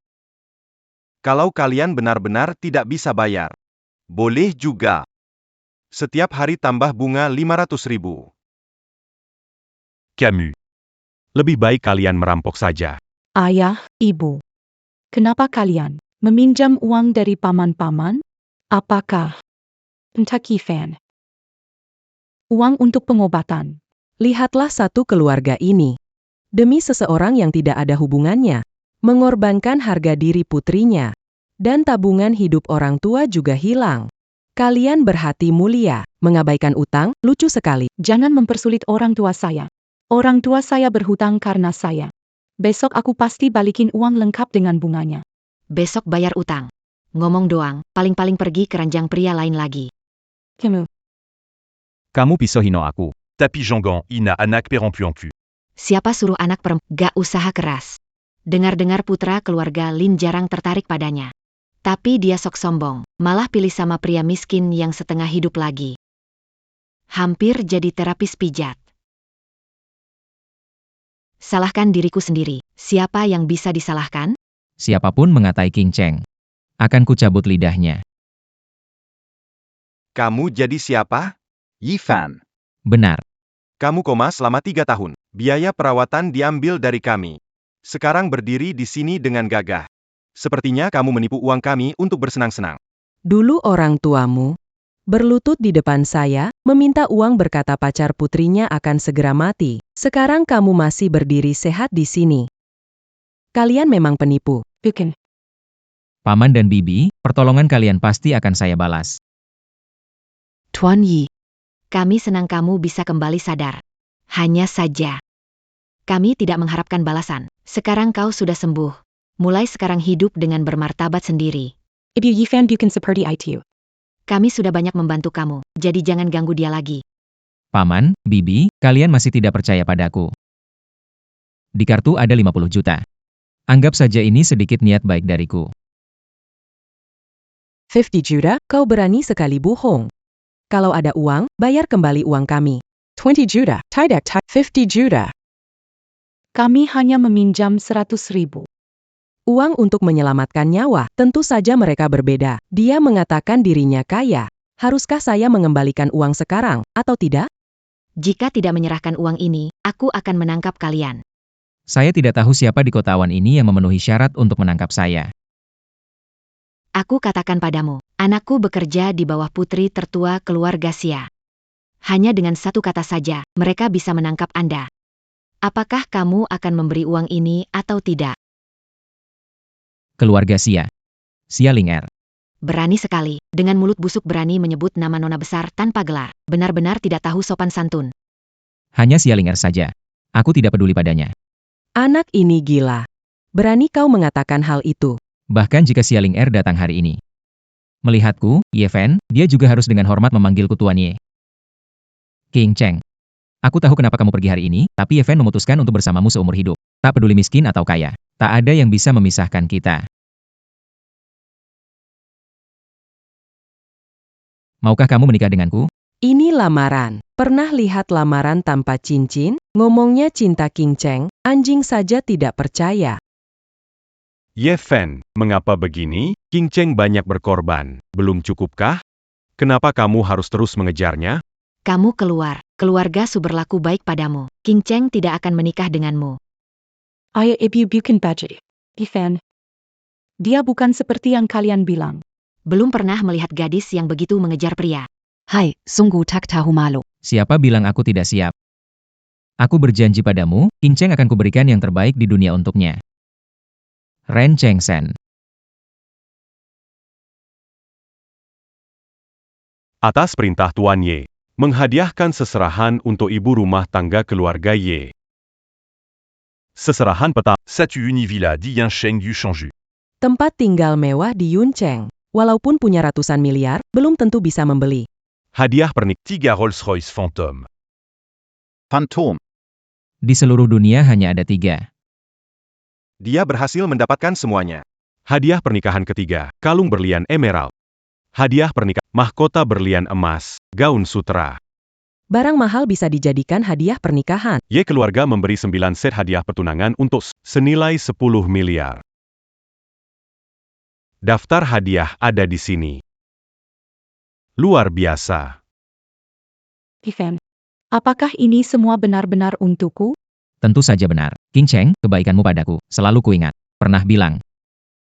Kalau kalian benar-benar tidak bisa bayar, boleh juga. Setiap hari tambah bunga 500.000. Camus. Lebih baik kalian merampok saja. Ayah, ibu. Kenapa kalian meminjam uang dari paman-paman? Apakah entah Fan? Uang untuk pengobatan. Lihatlah satu keluarga ini. Demi seseorang yang tidak ada hubungannya, mengorbankan harga diri putrinya, dan tabungan hidup orang tua juga hilang. Kalian berhati mulia, mengabaikan utang, lucu sekali. Jangan mempersulit orang tua saya. Orang tua saya berhutang karena saya. Besok aku pasti balikin uang lengkap dengan bunganya. Besok bayar utang. Ngomong doang, paling-paling pergi ke ranjang pria lain lagi. Kamu pisau hino aku. Tapi Jangan, Ina anak perempuanku. Siapa suruh anak perempuan gak usaha keras? Dengar-dengar putra keluarga Lin jarang tertarik padanya. Tapi dia sok sombong, malah pilih sama pria miskin yang setengah hidup lagi. Hampir jadi terapis pijat. Salahkan diriku sendiri. Siapa yang bisa disalahkan? Siapapun mengatai King Cheng, akan kucabut lidahnya. Kamu jadi siapa? Yifan. Benar. Kamu koma selama 3 tahun. Biaya perawatan diambil dari kami. Sekarang berdiri di sini dengan gagah. Sepertinya kamu menipu uang kami untuk bersenang-senang. Dulu orang tuamu berlutut di depan saya, meminta uang berkata pacar putrinya akan segera mati. Sekarang kamu masih berdiri sehat di sini. Kalian memang penipu. Bukan. Paman dan bibi, pertolongan kalian pasti akan saya balas. Tuan Yi. Kami senang kamu bisa kembali sadar. Hanya saja, kami tidak mengharapkan balasan. Sekarang kau sudah sembuh. Mulai sekarang hidup dengan bermartabat sendiri. Ibu Yifan bukan seperti itu. Kami sudah banyak membantu kamu, jadi jangan ganggu dia lagi. Paman, bibi, kalian masih tidak percaya padaku. Di kartu ada 50 juta. Anggap saja ini sedikit niat baik dariku. 50 juta, kau berani sekali bohong. Kalau ada uang, bayar kembali uang kami. 20 juta, tidak 50 juta. Kami hanya meminjam 100.000. Uang untuk menyelamatkan nyawa, tentu saja mereka berbeda. Dia mengatakan dirinya kaya. Haruskah saya mengembalikan uang sekarang, atau tidak? Jika tidak menyerahkan uang ini, aku akan menangkap kalian. Saya tidak tahu siapa di kotawan ini yang memenuhi syarat untuk menangkap saya. Aku katakan padamu, anakku bekerja di bawah putri tertua keluarga Xia. Hanya dengan satu kata saja, mereka bisa menangkap Anda. Apakah kamu akan memberi uang ini atau tidak? Keluarga Xia. Xia Ling. Berani sekali, dengan mulut busuk berani menyebut nama nona besar tanpa gelar. Benar-benar tidak tahu sopan santun. Hanya Xia Ling saja. Aku tidak peduli padanya. Anak ini gila. Berani kau mengatakan hal itu. Bahkan jika Xia Ling datang hari ini. Melihatku, Ye Fan, dia juga harus dengan hormat memanggilku Tuan Ye. King Cheng. Aku tahu kenapa kamu pergi hari ini, tapi Ye Fan memutuskan untuk bersamamu seumur hidup. Tak peduli miskin atau kaya. Tak ada yang bisa memisahkan kita. Maukah kamu menikah denganku? Ini lamaran. Pernah lihat lamaran tanpa cincin? Ngomongnya cinta King Cheng, anjing saja tidak percaya. Ye Fan, mengapa begini? King Cheng banyak berkorban. Belum cukupkah? Kenapa kamu harus terus mengejarnya? Kamu keluar. Keluarga Su berlaku baik padamu. King Cheng tidak akan menikah denganmu. Ayah ibu bukan budget. Yifan. Dia bukan seperti yang kalian bilang. Belum pernah melihat gadis yang begitu mengejar pria. Hai, sungguh tak tahu malu. Siapa bilang aku tidak siap? Aku berjanji padamu, King Cheng akan kuberikan yang terbaik di dunia untuknya. Ren Cheng Sen. Atas perintah Tuan Ye, menghadiahkan seserahan untuk ibu rumah tangga keluarga Ye. Seserahan pertama. Satu Univilla di Yansheng Yu Shangju. Tempat tinggal mewah di Yuncheng. Walaupun punya ratusan miliar, belum tentu bisa membeli. Hadiah pernik. 3 Rolls-Royce Phantom. Phantom. Di seluruh dunia hanya ada 3. Dia berhasil mendapatkan semuanya. Hadiah pernikahan ketiga, kalung berlian emerald. Hadiah pernikahan, mahkota berlian emas, gaun sutera. Barang mahal bisa dijadikan hadiah pernikahan. Y keluarga memberi 9 set hadiah pertunangan untuk senilai 10 miliar. Daftar hadiah ada di sini. Luar biasa. Yifan, apakah ini semua benar-benar untukku? Tentu saja benar. King Cheng, kebaikanmu padaku, selalu kuingat. Pernah bilang.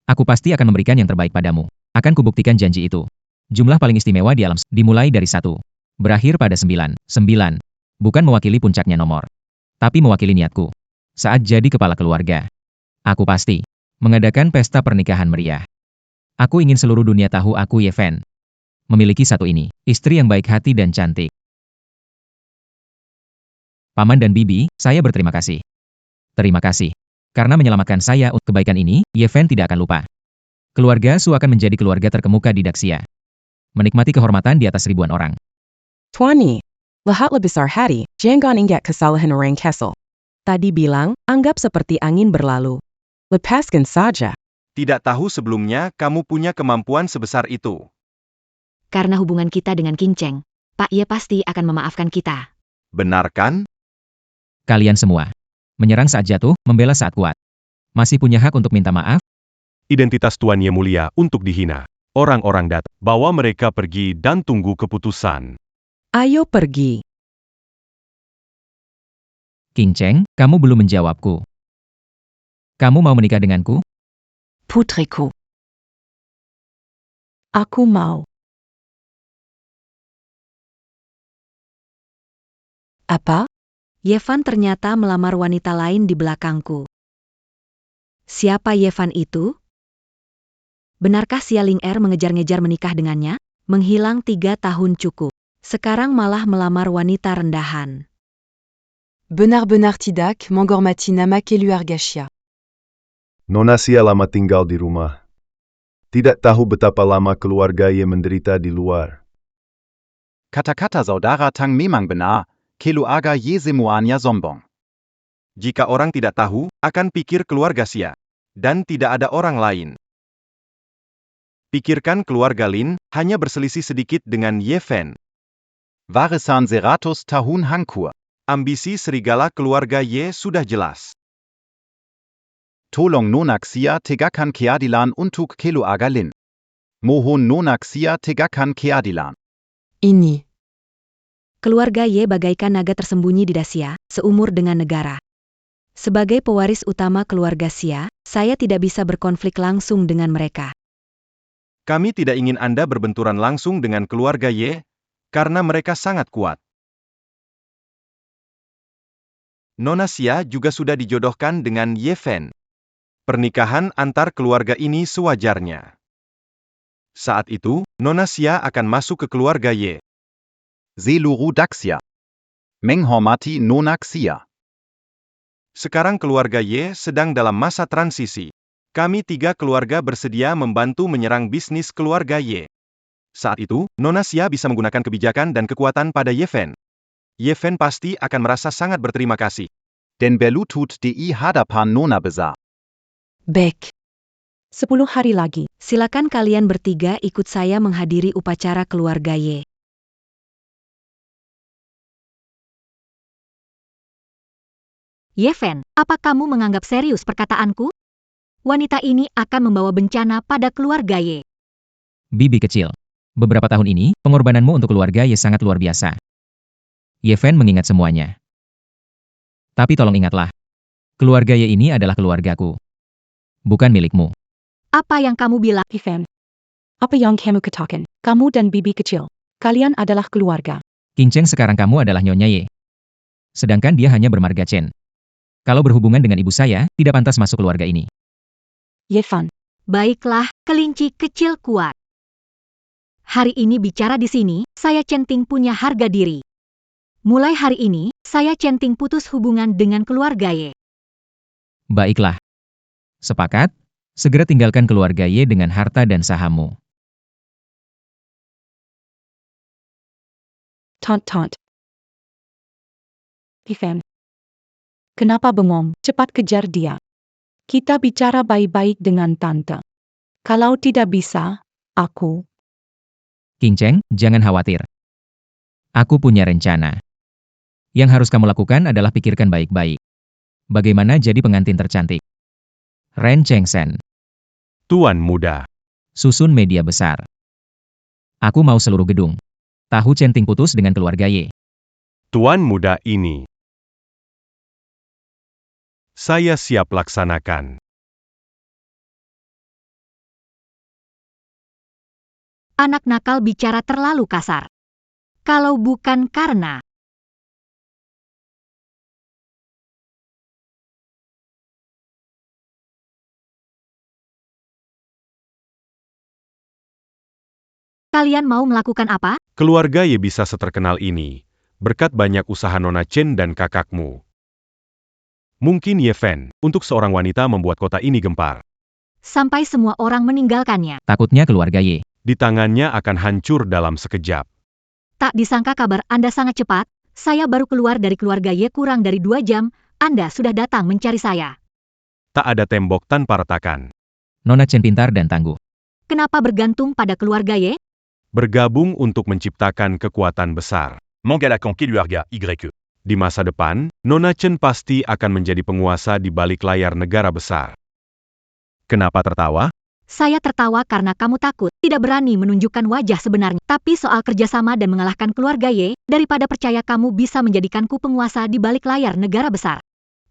Aku pasti akan memberikan yang terbaik padamu. Akan kubuktikan janji itu. Jumlah paling istimewa di alam dimulai dari 1. Berakhir pada 9. 9. Bukan mewakili puncaknya nomor. Tapi mewakili niatku. Saat jadi kepala keluarga. Aku pasti mengadakan pesta pernikahan meriah. Aku ingin seluruh dunia tahu aku Yifan. Memiliki satu ini, istri yang baik hati dan cantik. Paman dan Bibi, saya berterima kasih. Terima kasih. Karena menyelamatkan saya untuk kebaikan ini, Yifan tidak akan lupa. Keluarga Su akan menjadi keluarga terkemuka di Daxia. Menikmati kehormatan di atas ribuan orang. Tuani, lahat lebesar hati, jangan ingat kesalahan orang kesel. Tadi bilang, anggap seperti angin berlalu. Lepaskan saja. Tidak tahu sebelumnya kamu punya kemampuan sebesar itu. Karena hubungan kita dengan King Cheng, Pak Ye pasti akan memaafkan kita. Benar kan? Kalian semua. Menyerang saat jatuh, membela saat kuat. Masih punya hak untuk minta maaf? Identitas Tuan Ye mulia untuk dihina. Orang-orang datang, bawa mereka pergi dan tunggu keputusan. Ayo pergi. King Cheng, kamu belum menjawabku. Kamu mau menikah denganku? Putriku. Aku mau. Apa? Yifan ternyata melamar wanita lain di belakangku. Siapa Yifan itu? Benarkah Xia Ling Er mengejar-ngejar menikah dengannya? Menghilang 3 tahun cukup. Sekarang malah melamar wanita rendahan. Benar-benar tidak menghormati nama keluarga Xia. Nona Xia lama tinggal di rumah. Tidak tahu betapa lama keluarga Ye menderita di luar. Kata-kata saudara Tang memang benar, keluarga Ye semuanya sombong. Jika orang tidak tahu, akan pikir keluarga Xia. Dan tidak ada orang lain. Pikirkan keluarga Lin, hanya berselisih sedikit dengan Yifan. Warisan 100 tahun hancur. Ambisi serigala keluarga Ye sudah jelas. Tolong Nona Xia tegakkan keadilan untuk keluarga Lin. Mohon Nona Xia tegakkan keadilan. Ini. Keluarga Ye bagaikan naga tersembunyi di Daxia, seumur dengan negara. Sebagai pewaris utama keluarga Xia, saya tidak bisa berkonflik langsung dengan mereka. Kami tidak ingin Anda berbenturan langsung dengan keluarga Ye, karena mereka sangat kuat. Nona Xia juga sudah dijodohkan dengan Yifan. Pernikahan antar keluarga ini sewajarnya. Saat itu, Nona Xia akan masuk ke keluarga Ye. Seluruh Daxia menghormati Nona Xia. Sekarang keluarga Ye sedang dalam masa transisi. Kami 3 keluarga bersedia membantu menyerang bisnis keluarga Ye. Saat itu, Nona Xia bisa menggunakan kebijakan dan kekuatan pada Yifan. Yifan pasti akan merasa sangat berterima kasih. Den berlutut di hadapan Nona besar. Baik. 10 hari lagi. Silakan kalian bertiga ikut saya menghadiri upacara keluarga Ye. Yifan, apa kamu menganggap serius perkataanku? Wanita ini akan membawa bencana pada keluarga Ye. Bibi kecil. Beberapa tahun ini, pengorbananmu untuk keluarga Ye sangat luar biasa. Yifan mengingat semuanya. Tapi tolong ingatlah. Keluarga Ye ini adalah keluargaku. Bukan milikmu. Apa yang kamu bilang? Yifan, apa yang kamu katakan? Kamu dan Bibi kecil. Kalian adalah keluarga. King Cheng sekarang kamu adalah Nyonya Ye. Sedangkan dia hanya bermarga Chen. Kalau berhubungan dengan ibu saya, tidak pantas masuk keluarga ini. Yifan. Baiklah, kelinci kecil kuat. Hari ini bicara di sini, saya Centing punya harga diri. Mulai hari ini, saya Centing putus hubungan dengan keluarga Ye. Baiklah. Sepakat? Segera tinggalkan keluarga Ye dengan harta dan sahammu. Taunt. Yifan. Kenapa bengong? Cepat kejar dia. Kita bicara baik-baik dengan tante. Kalau tidak bisa, aku... King Cheng, jangan khawatir. Aku punya rencana. Yang harus kamu lakukan adalah pikirkan baik-baik. Bagaimana jadi pengantin tercantik? Ren Chengsen. Tuan muda. Susun media besar. Aku mau seluruh gedung. Tahu centing putus dengan keluarga Ye. Tuan muda ini. Saya siap laksanakan. Anak nakal bicara terlalu kasar. Kalau bukan karena kalian mau melakukan apa? Keluarga Ye bisa seterkenal ini, berkat banyak usaha Nona Chen dan kakakmu. Mungkin Ye Fen, untuk seorang wanita membuat kota ini gempar. Sampai semua orang meninggalkannya. Takutnya keluarga Ye. Di tangannya akan hancur dalam sekejap. Tak disangka kabar Anda sangat cepat. Saya baru keluar dari keluarga Ye kurang dari 2 jam. Anda sudah datang mencari saya. Tak ada tembok tanpa retakan. Nona Chen pintar dan tangguh. Kenapa bergantung pada keluarga Ye? Bergabung untuk menciptakan kekuatan besar. Mangalakan Keluarga YE. Di masa depan, Nona Chen pasti akan menjadi penguasa di balik layar negara besar. Kenapa tertawa? Saya tertawa karena kamu takut, tidak berani menunjukkan wajah sebenarnya. Tapi soal kerjasama dan mengalahkan keluarga Ye, daripada percaya kamu bisa menjadikanku penguasa di balik layar negara besar.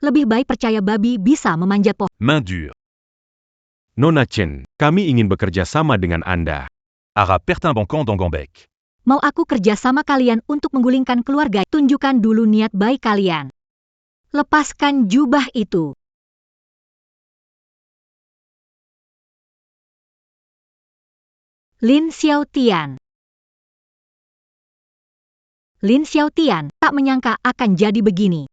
Lebih baik percaya babi bisa memanjat pohon. Main dure. Nona Chen, kami ingin bekerja sama dengan Anda. Ara pertimbankant dans Gambek. Mau aku kerja sama kalian untuk menggulingkan keluarga? Tunjukkan dulu niat baik kalian. Lepaskan jubah itu. Lin Xiaotian. Lin Xiaotian tak menyangka akan jadi begini.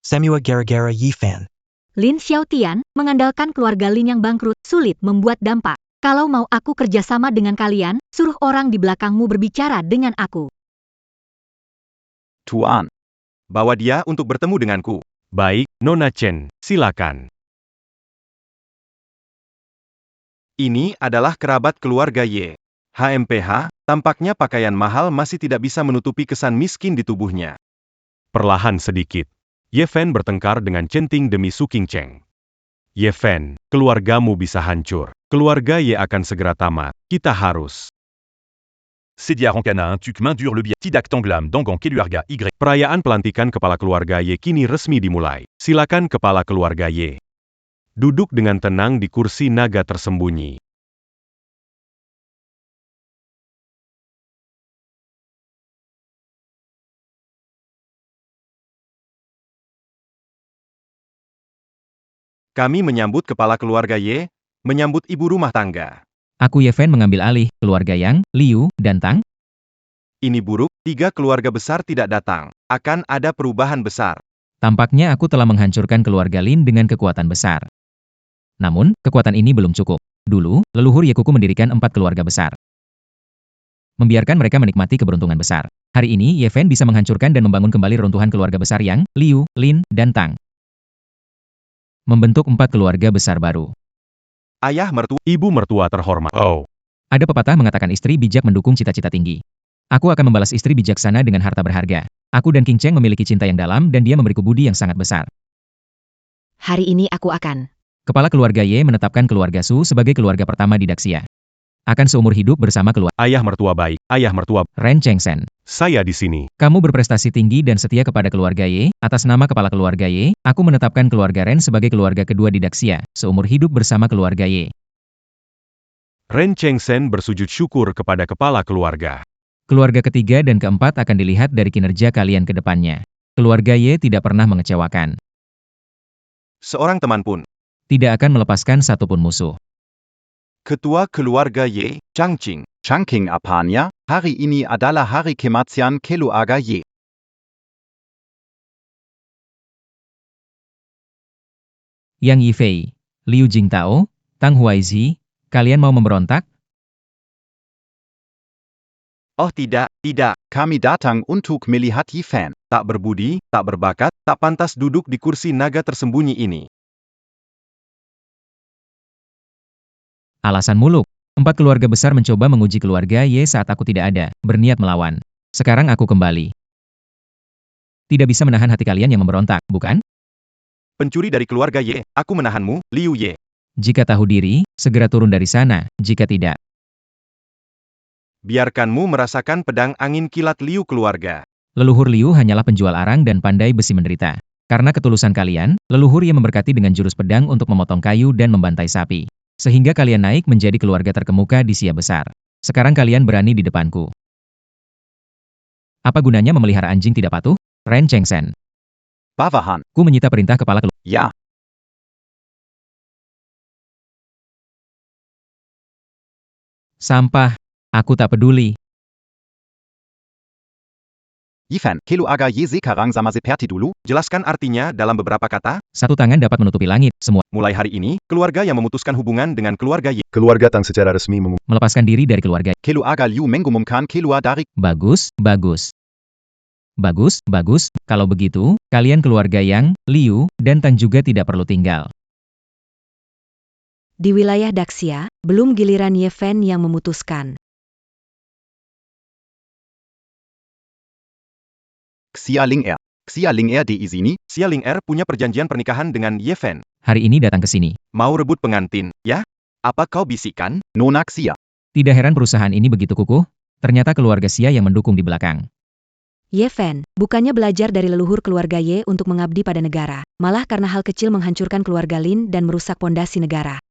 Semua gara-gara Yi Fan. Lin Xiaotian mengandalkan keluarga Lin yang bangkrut, sulit membuat dampak. Kalau mau aku kerjasama dengan kalian, suruh orang di belakangmu berbicara dengan aku. Tuan. Bawa dia untuk bertemu denganku. Baik, Nona Chen, silakan. Ini adalah kerabat keluarga Ye. HMPH, tampaknya pakaian mahal masih tidak bisa menutupi kesan miskin di tubuhnya. Perlahan sedikit. Ye Fen bertengkar dengan Centing demi Su Qingcheng. Ye Fen, keluargamu bisa hancur. Keluarga Ye akan segera tamat. Kita harus. Sedia Rancana un tuk main dure le biais. Tidak tanglam dangang Keluarga Y. Perayaan pelantikan kepala keluarga Ye kini resmi dimulai. Silakan kepala keluarga Ye. Duduk dengan tenang di kursi naga tersembunyi. Kami menyambut kepala keluarga Ye, menyambut ibu rumah tangga. Aku Ye Fen mengambil alih keluarga Yang, Liu, dan Tang. Ini buruk, 3 keluarga besar tidak datang. Akan ada perubahan besar. Tampaknya aku telah menghancurkan keluarga Lin dengan kekuatan besar. Namun, kekuatan ini belum cukup. Dulu, leluhur Yekuku mendirikan 4 keluarga besar. Membiarkan mereka menikmati keberuntungan besar. Hari ini, Ye Fen bisa menghancurkan dan membangun kembali reruntuhan keluarga besar Yang, Liu, Lin, dan Tang. Membentuk 4 keluarga besar baru. Ayah mertua, Ibu mertua terhormat. Oh, Ada pepatah mengatakan istri bijak mendukung cita-cita tinggi. Aku akan membalas istri bijaksana dengan harta berharga. Aku dan King Cheng memiliki cinta yang dalam dan dia memberiku budi yang sangat besar. Hari ini aku akan. Kepala keluarga Ye menetapkan keluarga Su sebagai keluarga pertama di Daxia. Akan seumur hidup bersama keluarga ayah mertua baik. Ayah mertua, Ren Chengsen. saya di sini. Kamu berprestasi tinggi dan setia kepada keluarga Ye. Atas nama kepala keluarga Ye, aku menetapkan keluarga Ren sebagai keluarga kedua di Daxia, seumur hidup bersama keluarga Ye. Ren Chengsen bersujud syukur kepada kepala keluarga. Keluarga ketiga dan keempat akan dilihat dari kinerja kalian ke depannya. Keluarga Ye tidak pernah mengecewakan. seorang teman pun. Tidak akan melepaskan satupun musuh. Ketua keluarga Ye, Changqing. Changqing apanya, hari ini adalah hari kematian keluarga Ye. Yang Yifei, Liu Jingtao, Tang Huaizi, kalian mau memberontak? Oh tidak, tidak. Kami datang untuk melihat Yi Fan. Tak berbudi, tak berbakat, tak pantas duduk di kursi naga tersembunyi ini. Alasan muluk. 4 keluarga besar mencoba menguji keluarga Ye saat aku tidak ada, berniat melawan. Sekarang aku kembali. Tidak bisa menahan hati kalian yang memberontak, bukan? Pencuri dari keluarga Ye, aku menahanmu, Liu Ye. Jika tahu diri, segera turun dari sana. Jika tidak, Biarkanmu merasakan pedang angin kilat Liu keluarga. leluhur Liu hanyalah penjual arang dan pandai besi menderita. Karena ketulusan kalian, leluhur Ye memberkati dengan jurus pedang untuk memotong kayu dan membantai sapi. Sehingga kalian naik menjadi keluarga terkemuka di Xia besar. Sekarang kalian berani di depanku. Apa gunanya memelihara anjing tidak patuh? Ren Chengsen. Bawahan. Ku menyita perintah kepala keluarga. Ja. Sampah. Aku tak peduli. Yifan, Keluarga Ye sekarang sama seperti dulu. Jelaskan artinya dalam beberapa kata. Satu tangan dapat menutupi langit, semua. Mulai hari ini, keluarga yang memutuskan hubungan dengan keluarga Ye. Keluarga Tang secara resmi Melepaskan diri dari keluarga. Keluarga Liu mengumumkan keluar dari. Bagus, bagus. Bagus, bagus. Kalau begitu, kalian keluarga Yang, Liu, dan Tang juga tidak perlu tinggal. Di wilayah Daxia, belum giliran Ye Fen yang memutuskan. Xia Ling'er. Xia Ling'er diizini. Xia Ling'er punya perjanjian pernikahan dengan Ye Fen. Hari ini datang ke sini. Mau rebut pengantin, ya? Apa kau bisikan? Nona Xia. Tidak heran perusahaan ini begitu kukuh. Ternyata keluarga Xia yang mendukung di belakang. Ye Fen, bukannya belajar dari leluhur keluarga Ye untuk mengabdi pada negara, malah karena hal kecil menghancurkan keluarga Lin dan merusak pondasi negara.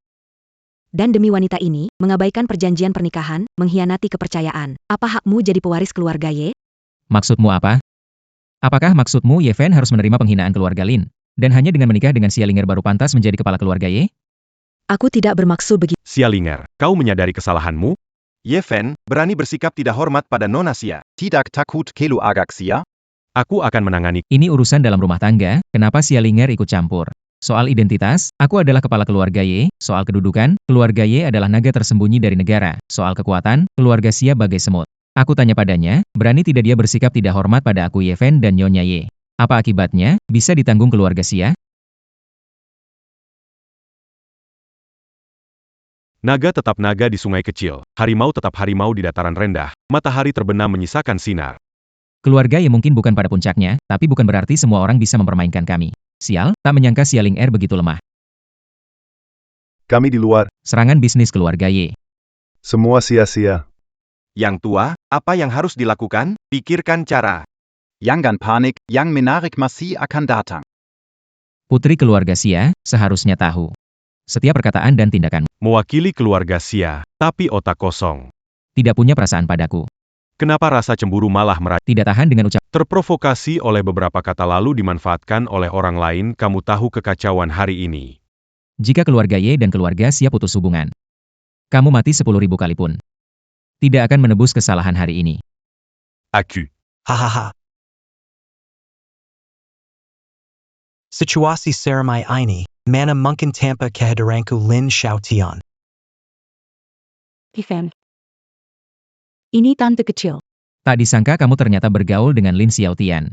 Dan demi wanita ini, mengabaikan perjanjian pernikahan, mengkhianati kepercayaan. Apa hakmu jadi pewaris keluarga Ye? Maksudmu apa? Apakah maksudmu Ye Fen harus menerima penghinaan keluarga Lin? Dan hanya dengan menikah dengan Xia Ling'er baru pantas menjadi kepala keluarga Ye? Aku tidak bermaksud begitu. Xia Ling'er, kau menyadari kesalahanmu? Ye Fen, berani bersikap tidak hormat pada Nona Xia. Tidak takut Keluarga Xia? Aku akan menangani. Ini urusan dalam rumah tangga, kenapa Xia Ling'er ikut campur? Soal identitas, aku adalah kepala keluarga Ye. Soal kedudukan, keluarga Ye adalah naga tersembunyi dari negara. Soal kekuatan, keluarga Xia bagai semut. Aku tanya padanya, berani tidak dia bersikap tidak hormat pada aku Ye Fen dan Nyonya Ye? Apa akibatnya? Bisa ditanggung keluarga Xia? Naga tetap naga di sungai kecil, harimau tetap harimau di dataran rendah, matahari terbenam menyisakan sinar. Keluarga Ye mungkin bukan pada puncaknya, tapi bukan berarti semua orang bisa mempermainkan kami. Sial, tak menyangka Xia Ling'er begitu lemah. Kami di luar. Serangan bisnis keluarga Ye. Semua sia-sia. Yang tua, apa yang harus dilakukan? Pikirkan cara. Jangan panik, yang menarik masih akan datang. Putri keluarga Xia, seharusnya tahu. Setiap perkataan dan tindakan. Mewakili keluarga Xia, tapi otak kosong. Tidak punya perasaan padaku. Kenapa rasa cemburu malah Tidak tahan dengan ucapan. terprovokasi oleh beberapa kata lalu dimanfaatkan oleh orang lain? Kamu tahu kekacauan hari ini. Jika keluarga Ye dan keluarga Xia putus hubungan, kamu mati 10.000 kali pun tidak akan menebus kesalahan hari ini. Aku. Hahaha. Situasi seramai ini, mana mungkin tanpa kehadiranku Lin Xiaotian. Yifan. Ini tante kecil. Tak disangka kamu ternyata bergaul dengan Lin Xiaotian.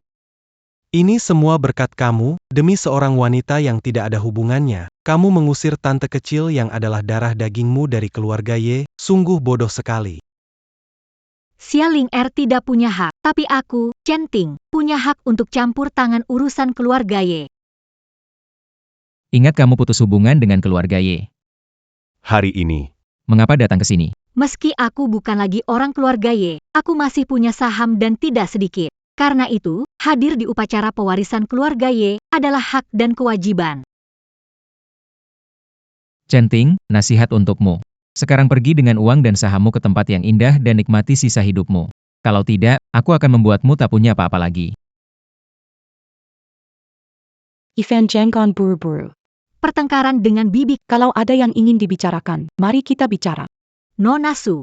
Ini semua berkat kamu, demi seorang wanita yang tidak ada hubungannya. Kamu mengusir tante kecil yang adalah darah dagingmu dari keluarga Ye, sungguh bodoh sekali. Xia Ling'er tidak punya hak, tapi aku, Chen Ting, punya hak untuk campur tangan urusan keluarga Ye. Ingat kamu putus hubungan dengan keluarga Ye. Hari ini. Mengapa datang ke sini? Meski aku bukan lagi orang keluarga Ye, aku masih punya saham dan tidak sedikit. Karena itu, hadir di upacara pewarisan keluarga Ye adalah hak dan kewajiban. Chen Ting, nasihat untukmu. Sekarang pergi dengan uang dan sahammu ke tempat yang indah dan nikmati sisa hidupmu. Kalau tidak, aku akan membuatmu tak punya apa-apa lagi. Yifan jangan buru-buru. Pertengkaran dengan bibi. Kalau ada yang ingin dibicarakan, mari kita bicara. Nona Su.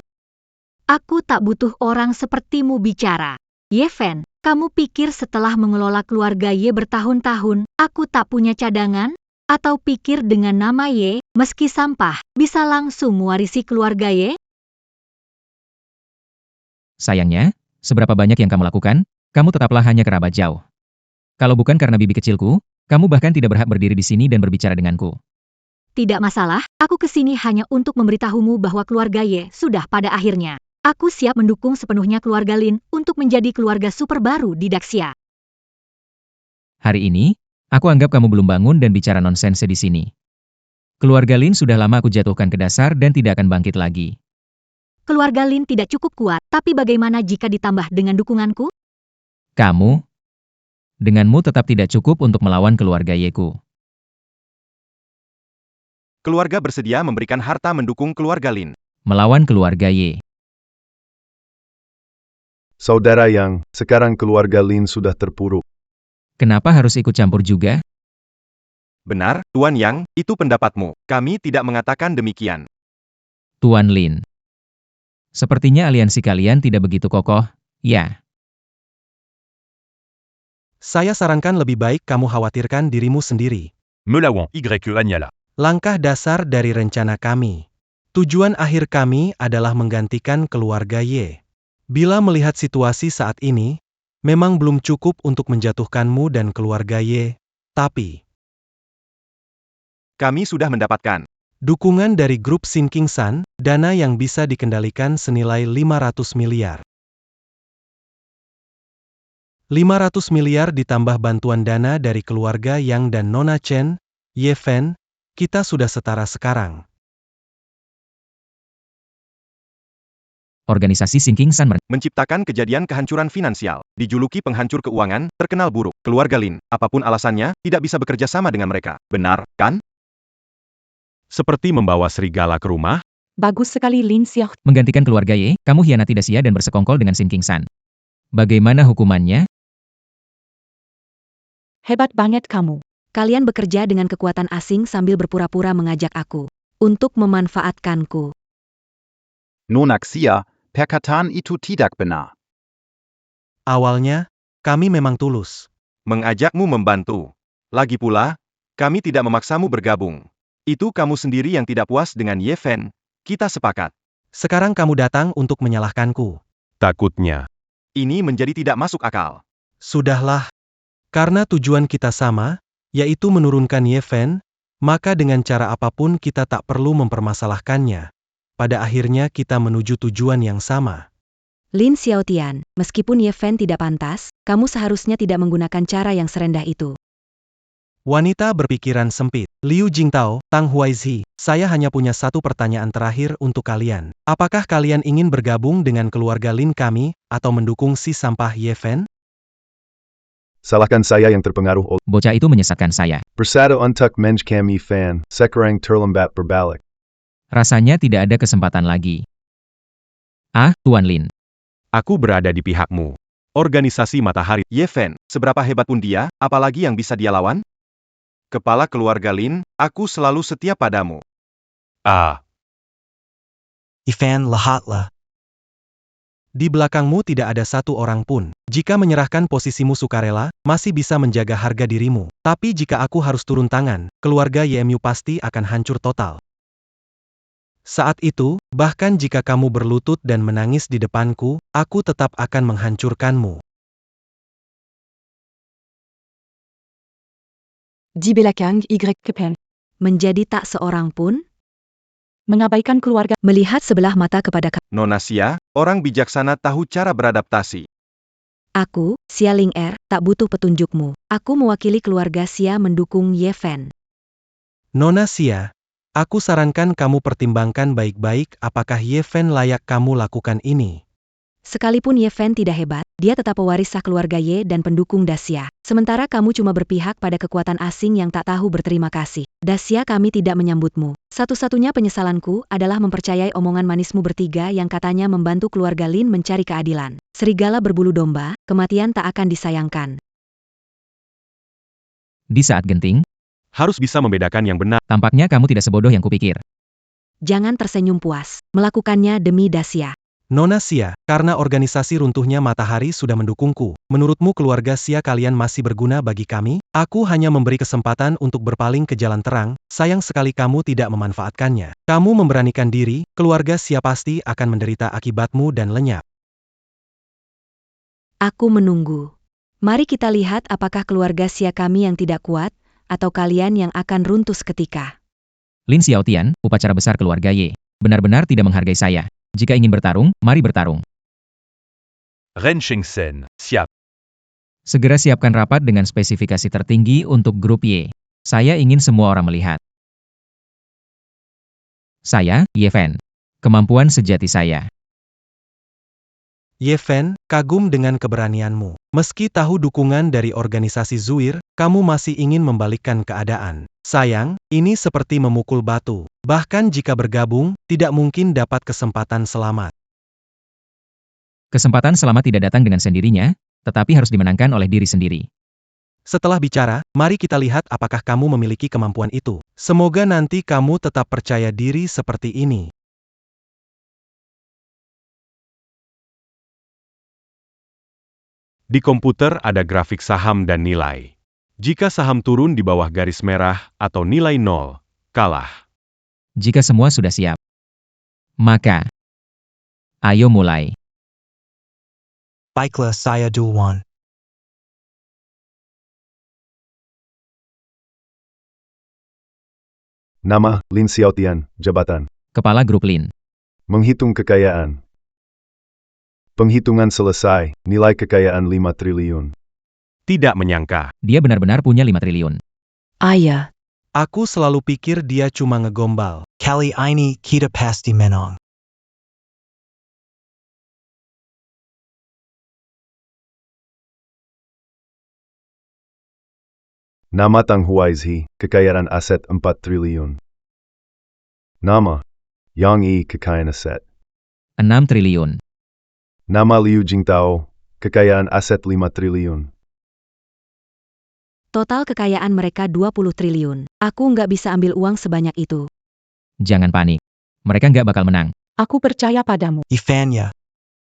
Aku tak butuh orang sepertimu bicara. Ye Fen, kamu pikir setelah mengelola keluarga Ye bertahun-tahun, aku tak punya cadangan? Atau pikir dengan nama Ye, meski sampah, bisa langsung mewarisi keluarga Ye? Sayangnya, seberapa banyak yang kamu lakukan, kamu tetaplah hanya kerabat jauh. Kalau bukan karena bibi kecilku, kamu bahkan tidak berhak berdiri di sini dan berbicara denganku. Tidak masalah, aku kesini hanya untuk memberitahumu bahwa keluarga Ye sudah pada akhirnya. Aku siap mendukung sepenuhnya keluarga Lin untuk menjadi keluarga super baru di Daxia. Hari ini, aku anggap kamu belum bangun dan bicara nonsens di sini. Keluarga Lin sudah lama aku jatuhkan ke dasar dan tidak akan bangkit lagi. Keluarga Lin tidak cukup kuat, tapi bagaimana jika ditambah dengan dukunganku? Denganmu tetap tidak cukup untuk melawan keluarga Yeku. Keluarga bersedia memberikan harta mendukung keluarga Lin. Melawan keluarga Ye. Saudara Yang, sekarang keluarga Lin sudah terpuruk. Kenapa harus ikut campur juga? Benar, Tuan Yang, itu pendapatmu. Kami tidak mengatakan demikian. Tuan Lin. Sepertinya aliansi kalian tidak begitu kokoh, ya. Saya sarankan lebih baik kamu khawatirkan dirimu sendiri. Melawan Y Anyala. Langkah dasar dari rencana kami. Tujuan akhir kami adalah menggantikan keluarga Ye. Bila melihat situasi saat ini, memang belum cukup untuk menjatuhkanmu dan keluarga Ye, tapi kami sudah mendapatkan dukungan dari grup Sinking Sun, dana yang bisa dikendalikan senilai 500 miliar. 500 miliar ditambah bantuan dana dari keluarga Yang dan Nona Chen, Ye Fen, kita sudah setara sekarang. Organisasi Sinking Sun menciptakan kejadian kehancuran finansial, dijuluki penghancur keuangan, terkenal buruk. Keluarga Lin, apapun alasannya, tidak bisa bekerja sama dengan mereka. Benar, kan? Seperti membawa serigala ke rumah. Bagus sekali Lin Xiao. Menggantikan keluarga Ye, kamu hianati Daxia dan bersekongkol dengan Sinking Sun. Bagaimana hukumannya? Hebat banget kamu. Kalian bekerja dengan kekuatan asing sambil berpura-pura mengajak aku untuk memanfaatkanku. Nona Xia, perkataan itu tidak benar. Awalnya, kami memang tulus. Mengajakmu membantu. Lagi pula, kami tidak memaksamu bergabung. Itu kamu sendiri yang tidak puas dengan Ye Fen. Kita sepakat. Sekarang kamu datang untuk menyalahkanku. Takutnya. Ini menjadi tidak masuk akal. Sudahlah. Karena tujuan kita sama, yaitu menurunkan Ye Fen, maka dengan cara apapun kita tak perlu mempermasalahkannya. Pada akhirnya kita menuju tujuan yang sama. Lin Xiaotian, meskipun Ye Fen tidak pantas, kamu seharusnya tidak menggunakan cara yang serendah itu. Wanita berpikiran sempit. Liu Jingtao, Tang Huaizhi, saya hanya punya satu pertanyaan terakhir untuk kalian. Apakah kalian ingin bergabung dengan keluarga Lin kami, atau mendukung si sampah Ye Fen? Salahkan saya yang terpengaruh oleh bocah itu menyesatkan saya. Bersado untuk menj kami fan, sekarang terlambat berbalik. Rasanya tidak ada kesempatan lagi. Tuan Lin. Aku berada di pihakmu. Organisasi Matahari Ye Fen, seberapa hebat pun dia, apalagi yang bisa dia lawan? Kepala keluarga Lin, aku selalu setia padamu. Ifan lahatlah. Di belakangmu tidak ada satu orang pun. Jika menyerahkan posisimu sukarela, masih bisa menjaga harga dirimu. Tapi jika aku harus turun tangan, keluarga YMU pasti akan hancur total. Saat itu, bahkan jika kamu berlutut dan menangis di depanku, aku tetap akan menghancurkanmu. Di belakang Y Kepen. Menjadi tak seorang pun? Mengabaikan keluarga. Melihat sebelah mata kepada Nona Xia, orang bijaksana tahu cara beradaptasi. Aku, Xia Ling Er, tak butuh petunjukmu. Aku mewakili keluarga Xia mendukung Ye Fen. Nona Xia, aku sarankan kamu pertimbangkan baik-baik apakah Ye Fen layak kamu lakukan ini. Sekalipun Ye Fen tidak hebat, dia tetap pewaris sah keluarga Ye dan pendukung Daxia. Sementara kamu cuma berpihak pada kekuatan asing yang tak tahu berterima kasih. Daxia kami tidak menyambutmu. Satu-satunya penyesalanku adalah mempercayai omongan manismu bertiga yang katanya membantu keluarga Lin mencari keadilan. Serigala berbulu domba, kematian tak akan disayangkan. Di saat genting, harus bisa membedakan yang benar. Tampaknya kamu tidak sebodoh yang kupikir. Jangan tersenyum puas. Melakukannya demi Daxia. Nona Xia, karena organisasi runtuhnya Matahari sudah mendukungku, menurutmu keluarga Xia kalian masih berguna bagi kami? Aku hanya memberi kesempatan untuk berpaling ke jalan terang, sayang sekali kamu tidak memanfaatkannya. Kamu memberanikan diri, keluarga Xia pasti akan menderita akibatmu dan lenyap. Aku menunggu. Mari kita lihat apakah keluarga Xia kami yang tidak kuat, atau kalian yang akan runtuh seketika. Lin Xiaotian, upacara besar keluarga Ye. Benar-benar tidak menghargai saya. Jika ingin bertarung, mari bertarung. Ren Shengsen, siap. Segera siapkan rapat dengan spesifikasi tertinggi untuk grup Y. Saya ingin semua orang melihat. Saya, Ye Fan. Kemampuan sejati saya. Ye Fan, kagum dengan keberanianmu. Meski tahu dukungan dari organisasi Zuir, kamu masih ingin membalikkan keadaan. Sayang, ini seperti memukul batu. Bahkan jika bergabung, tidak mungkin dapat kesempatan selamat. Kesempatan selamat tidak datang dengan sendirinya, tetapi harus dimenangkan oleh diri sendiri. Setelah bicara, mari kita lihat apakah kamu memiliki kemampuan itu. Semoga nanti kamu tetap percaya diri seperti ini. Di komputer ada grafik saham dan nilai. Jika saham turun di bawah garis merah atau nilai 0, kalah. Jika semua sudah siap, maka ayo mulai. Baiklah, saya duluan. Nama, Lin Xiaotian, jabatan. Kepala Grup Lin. Menghitung kekayaan. Penghitungan selesai, nilai kekayaan 5 triliun. Tidak menyangka. Dia benar-benar punya 5 triliun. Ayah. Aku selalu pikir dia cuma ngegombal. Kali ini kita pasti menang. Nama Tang Huaizhi, kekayaan aset 4 triliun. Nama, Yang Yi, kekayaan aset 6 triliun. Nama Liu Jingtao, kekayaan aset 5 triliun. Total kekayaan mereka 20 triliun. Aku nggak bisa ambil uang sebanyak itu. Jangan panik. Mereka nggak bakal menang. Aku percaya padamu. Ifanya.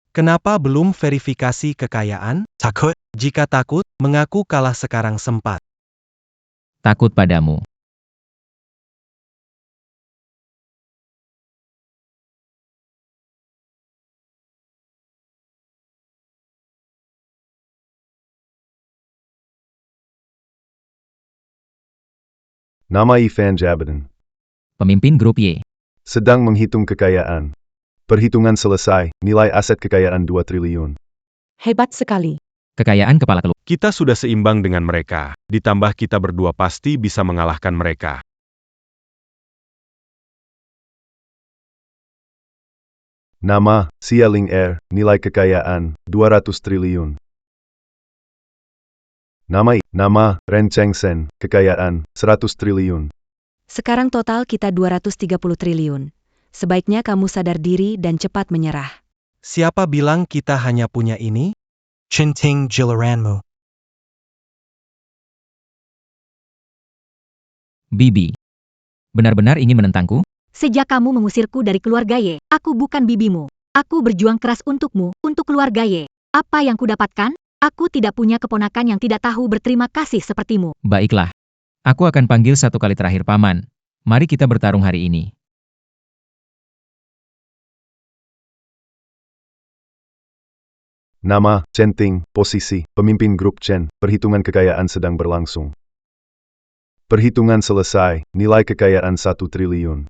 Kenapa belum verifikasi kekayaan? Takut? Jika takut, mengaku kalah sekarang sempat. Takut padamu. Nama Ifan Jabatan. Pemimpin Grup Y. Sedang menghitung kekayaan. Perhitungan selesai, nilai aset kekayaan 2 triliun. Hebat sekali. Kekayaan kepala keluarga. Kita sudah seimbang dengan mereka. Ditambah kita berdua pasti bisa mengalahkan mereka. Nama, Xia Ling Er, nilai kekayaan 200 triliun. Nama, Ren Chengsen, kekayaan 100 triliun. Sekarang total kita 230 triliun. Sebaiknya kamu sadar diri dan cepat menyerah. Siapa bilang kita hanya punya ini? Chinting jilaranmu. Bibi. Benar-benar ingin menentangku? Sejak kamu mengusirku dari keluarga Ye, aku bukan bibimu. Aku berjuang keras untukmu, untuk keluarga Ye. Apa yang kudapatkan? Aku tidak punya keponakan yang tidak tahu berterima kasih sepertimu. Baiklah. Aku akan panggil satu kali terakhir paman. Mari kita bertarung hari ini. Nama, Chen Ting, posisi, pemimpin grup Chen, perhitungan kekayaan sedang berlangsung. Perhitungan selesai, nilai kekayaan 1 triliun.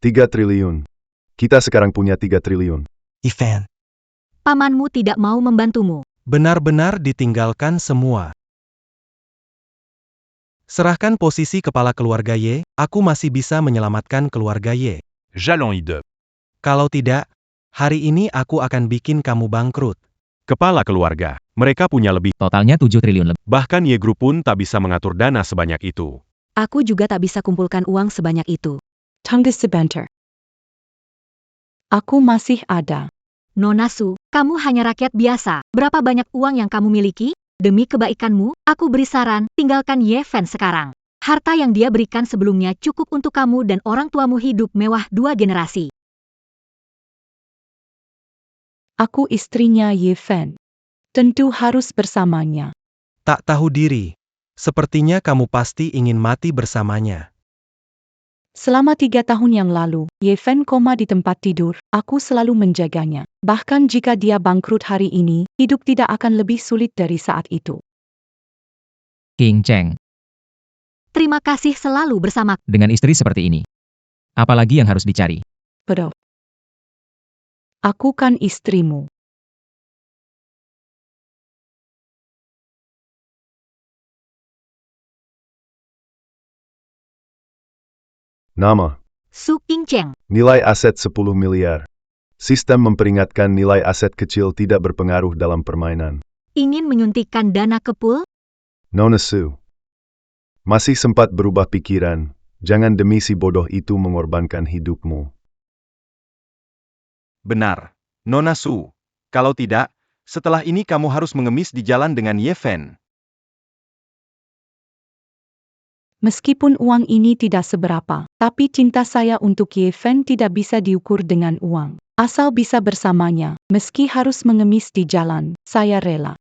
3 triliun. Kita sekarang punya 3 triliun. Ifan. Pamanmu tidak mau membantumu. Benar-benar ditinggalkan semua. Serahkan posisi kepala keluarga Ye, aku masih bisa menyelamatkan keluarga Ye. J'allons Ide. Kalau tidak, hari ini aku akan bikin kamu bangkrut. Kepala keluarga. Mereka punya lebih. Totalnya 7 triliun lebih. Bahkan Ye Group pun tak bisa mengatur dana sebanyak itu. Aku juga tak bisa kumpulkan uang sebanyak itu. Tunggu sebentar. Aku masih ada. Nona Su, kamu hanya rakyat biasa. Berapa banyak uang yang kamu miliki? Demi kebaikanmu, aku beri saran, tinggalkan Ye Fan sekarang. Harta yang dia berikan sebelumnya cukup untuk kamu dan orang tuamu hidup mewah 2 generasi. Aku istrinya Ye Fan. Tentu harus bersamanya. Tak tahu diri. Sepertinya kamu pasti ingin mati bersamanya. Selama 3 tahun yang lalu, Ye Fan koma di tempat tidur. Aku selalu menjaganya. Bahkan jika dia bangkrut hari ini, hidup tidak akan lebih sulit dari saat itu. King Cheng. Terima kasih selalu bersama. Dengan istri seperti ini. Apalagi yang harus dicari? Bro. Aku kan istrimu. Nama. Su Qingcheng. Nilai aset 10 miliar. Sistem memperingatkan nilai aset kecil tidak berpengaruh dalam permainan. Ingin menyuntikkan dana ke pool? Nona Su. Masih sempat berubah pikiran, jangan demi si bodoh itu mengorbankan hidupmu. Benar, Nona Su. Kalau tidak, setelah ini kamu harus mengemis di jalan dengan Ye Fen. Meskipun uang ini tidak seberapa, tapi cinta saya untuk Ye Fen tidak bisa diukur dengan uang. Asal bisa bersamanya, meski harus mengemis di jalan, saya rela.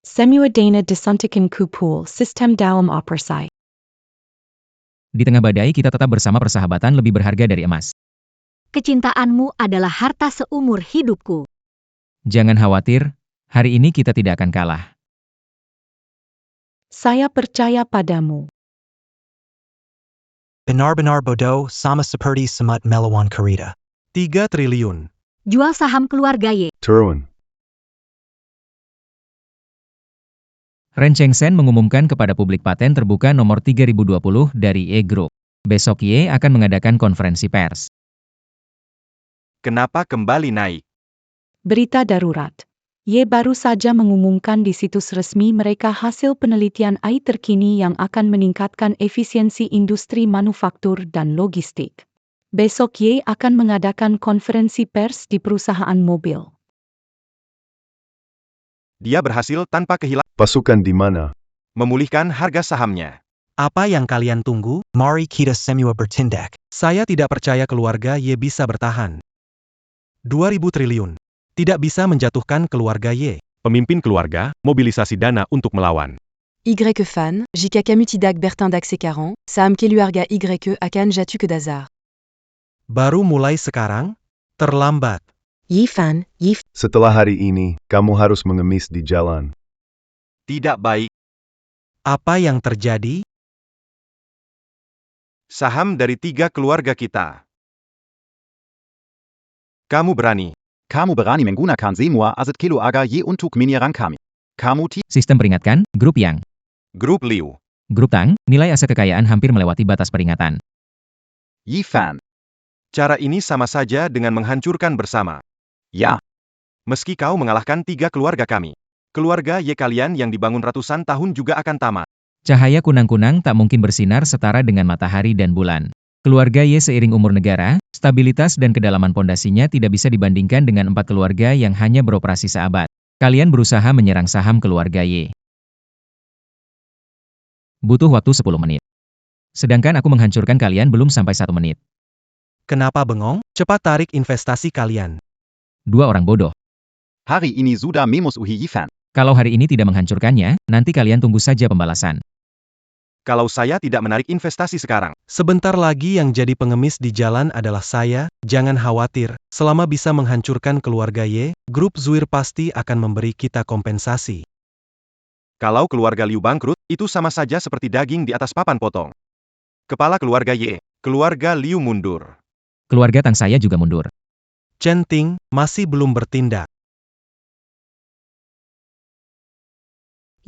Semua dana disuntikan ke pool sistem dalam operasi. Di tengah badai kita tetap bersama, persahabatan lebih berharga dari emas. Kecintaanmu adalah harta seumur hidupku. Jangan khawatir, hari ini kita tidak akan kalah. Saya percaya padamu. Benar-benar bodoh sama seperti semut melawan kereta. 3 triliun. Jual saham keluarga Ye. Turun. Ren Chengsen mengumumkan kepada publik paten terbuka nomor 3020 dari E Group. Besok Ye akan mengadakan konferensi pers. Kenapa kembali naik? Berita darurat. Ye baru saja mengumumkan di situs resmi mereka hasil penelitian AI terkini yang akan meningkatkan efisiensi industri manufaktur dan logistik. Besok Ye akan mengadakan konferensi pers di perusahaan mobil. Dia berhasil tanpa kehilangan Pasukan di mana? memulihkan harga sahamnya. Apa yang kalian tunggu? Mari kita semua bertindak. Saya tidak percaya keluarga Ye bisa bertahan. 2000 triliun. Tidak bisa menjatuhkan keluarga Ye. Pemimpin keluarga, mobilisasi dana untuk melawan. YE Fan, JK Kamutidak Bertin Daxe 40, Saam Keluarga YE Akan Jatu ke Dazar. Baru mulai sekarang? Terlambat. Yi Fan, Setelah hari ini, kamu harus mengemis di jalan. Tidak baik. Apa yang terjadi? Saham dari 3 keluarga kita. Kamu berani. Kamu berani menggunakan semua aset keluarga Ye untuk menyerang kami. Kamu Sistem peringatkan, Grup Yang. Grup Liu. Grup Tang, nilai aset kekayaan hampir melewati batas peringatan. Yi Fan. Cara ini sama saja dengan menghancurkan bersama. Ya. Meski kau mengalahkan 3 keluarga kami. Keluarga Ye kalian yang dibangun ratusan tahun juga akan tamat. Cahaya kunang-kunang tak mungkin bersinar setara dengan matahari dan bulan. Keluarga Ye seiring umur negara, stabilitas dan kedalaman pondasinya tidak bisa dibandingkan dengan 4 keluarga yang hanya beroperasi seabad. Kalian berusaha menyerang saham keluarga Ye. Butuh waktu 10 menit. Sedangkan aku menghancurkan kalian belum sampai 1 menit. Kenapa bengong? Cepat tarik investasi kalian. 2 orang bodoh. Hari ini sudah memus Yi Fan. Kalau hari ini tidak menghancurkannya, nanti kalian tunggu saja pembalasan. Kalau saya tidak menarik investasi sekarang. Sebentar lagi yang jadi pengemis di jalan adalah saya, jangan khawatir. Selama bisa menghancurkan keluarga Ye, grup Zuir pasti akan memberi kita kompensasi. Kalau keluarga Liu bangkrut, itu sama saja seperti daging di atas papan potong. Kepala keluarga Ye, keluarga Liu mundur. Keluarga Tang saya juga mundur. Chen Ting masih belum bertindak.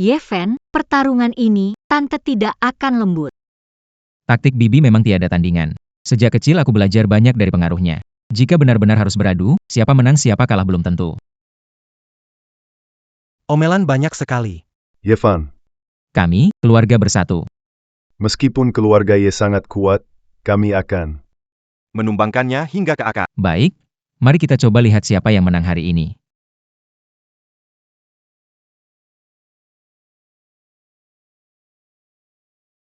Ye Fen, pertarungan ini, tante tidak akan lembut. Taktik Bibi memang tiada tandingan. Sejak kecil aku belajar banyak dari pengaruhnya. Jika benar-benar harus beradu, siapa menang siapa kalah belum tentu. Omelan banyak sekali. Ye Fan. Kami, keluarga bersatu. Meskipun keluarga Ye sangat kuat, kami akan menumbangkannya hingga ke akar. Baik, mari kita coba lihat siapa yang menang hari ini.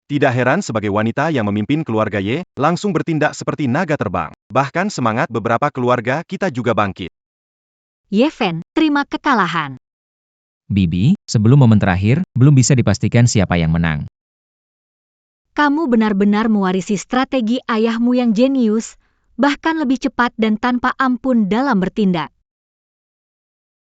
Tidak heran sebagai wanita yang memimpin keluarga Ye, langsung bertindak seperti naga terbang. Bahkan semangat beberapa keluarga kita juga bangkit. Ye Fen, terima kekalahan. Bibi, sebelum momen terakhir, belum bisa dipastikan siapa yang menang. Kamu benar-benar mewarisi strategi ayahmu yang jenius, bahkan lebih cepat dan tanpa ampun dalam bertindak.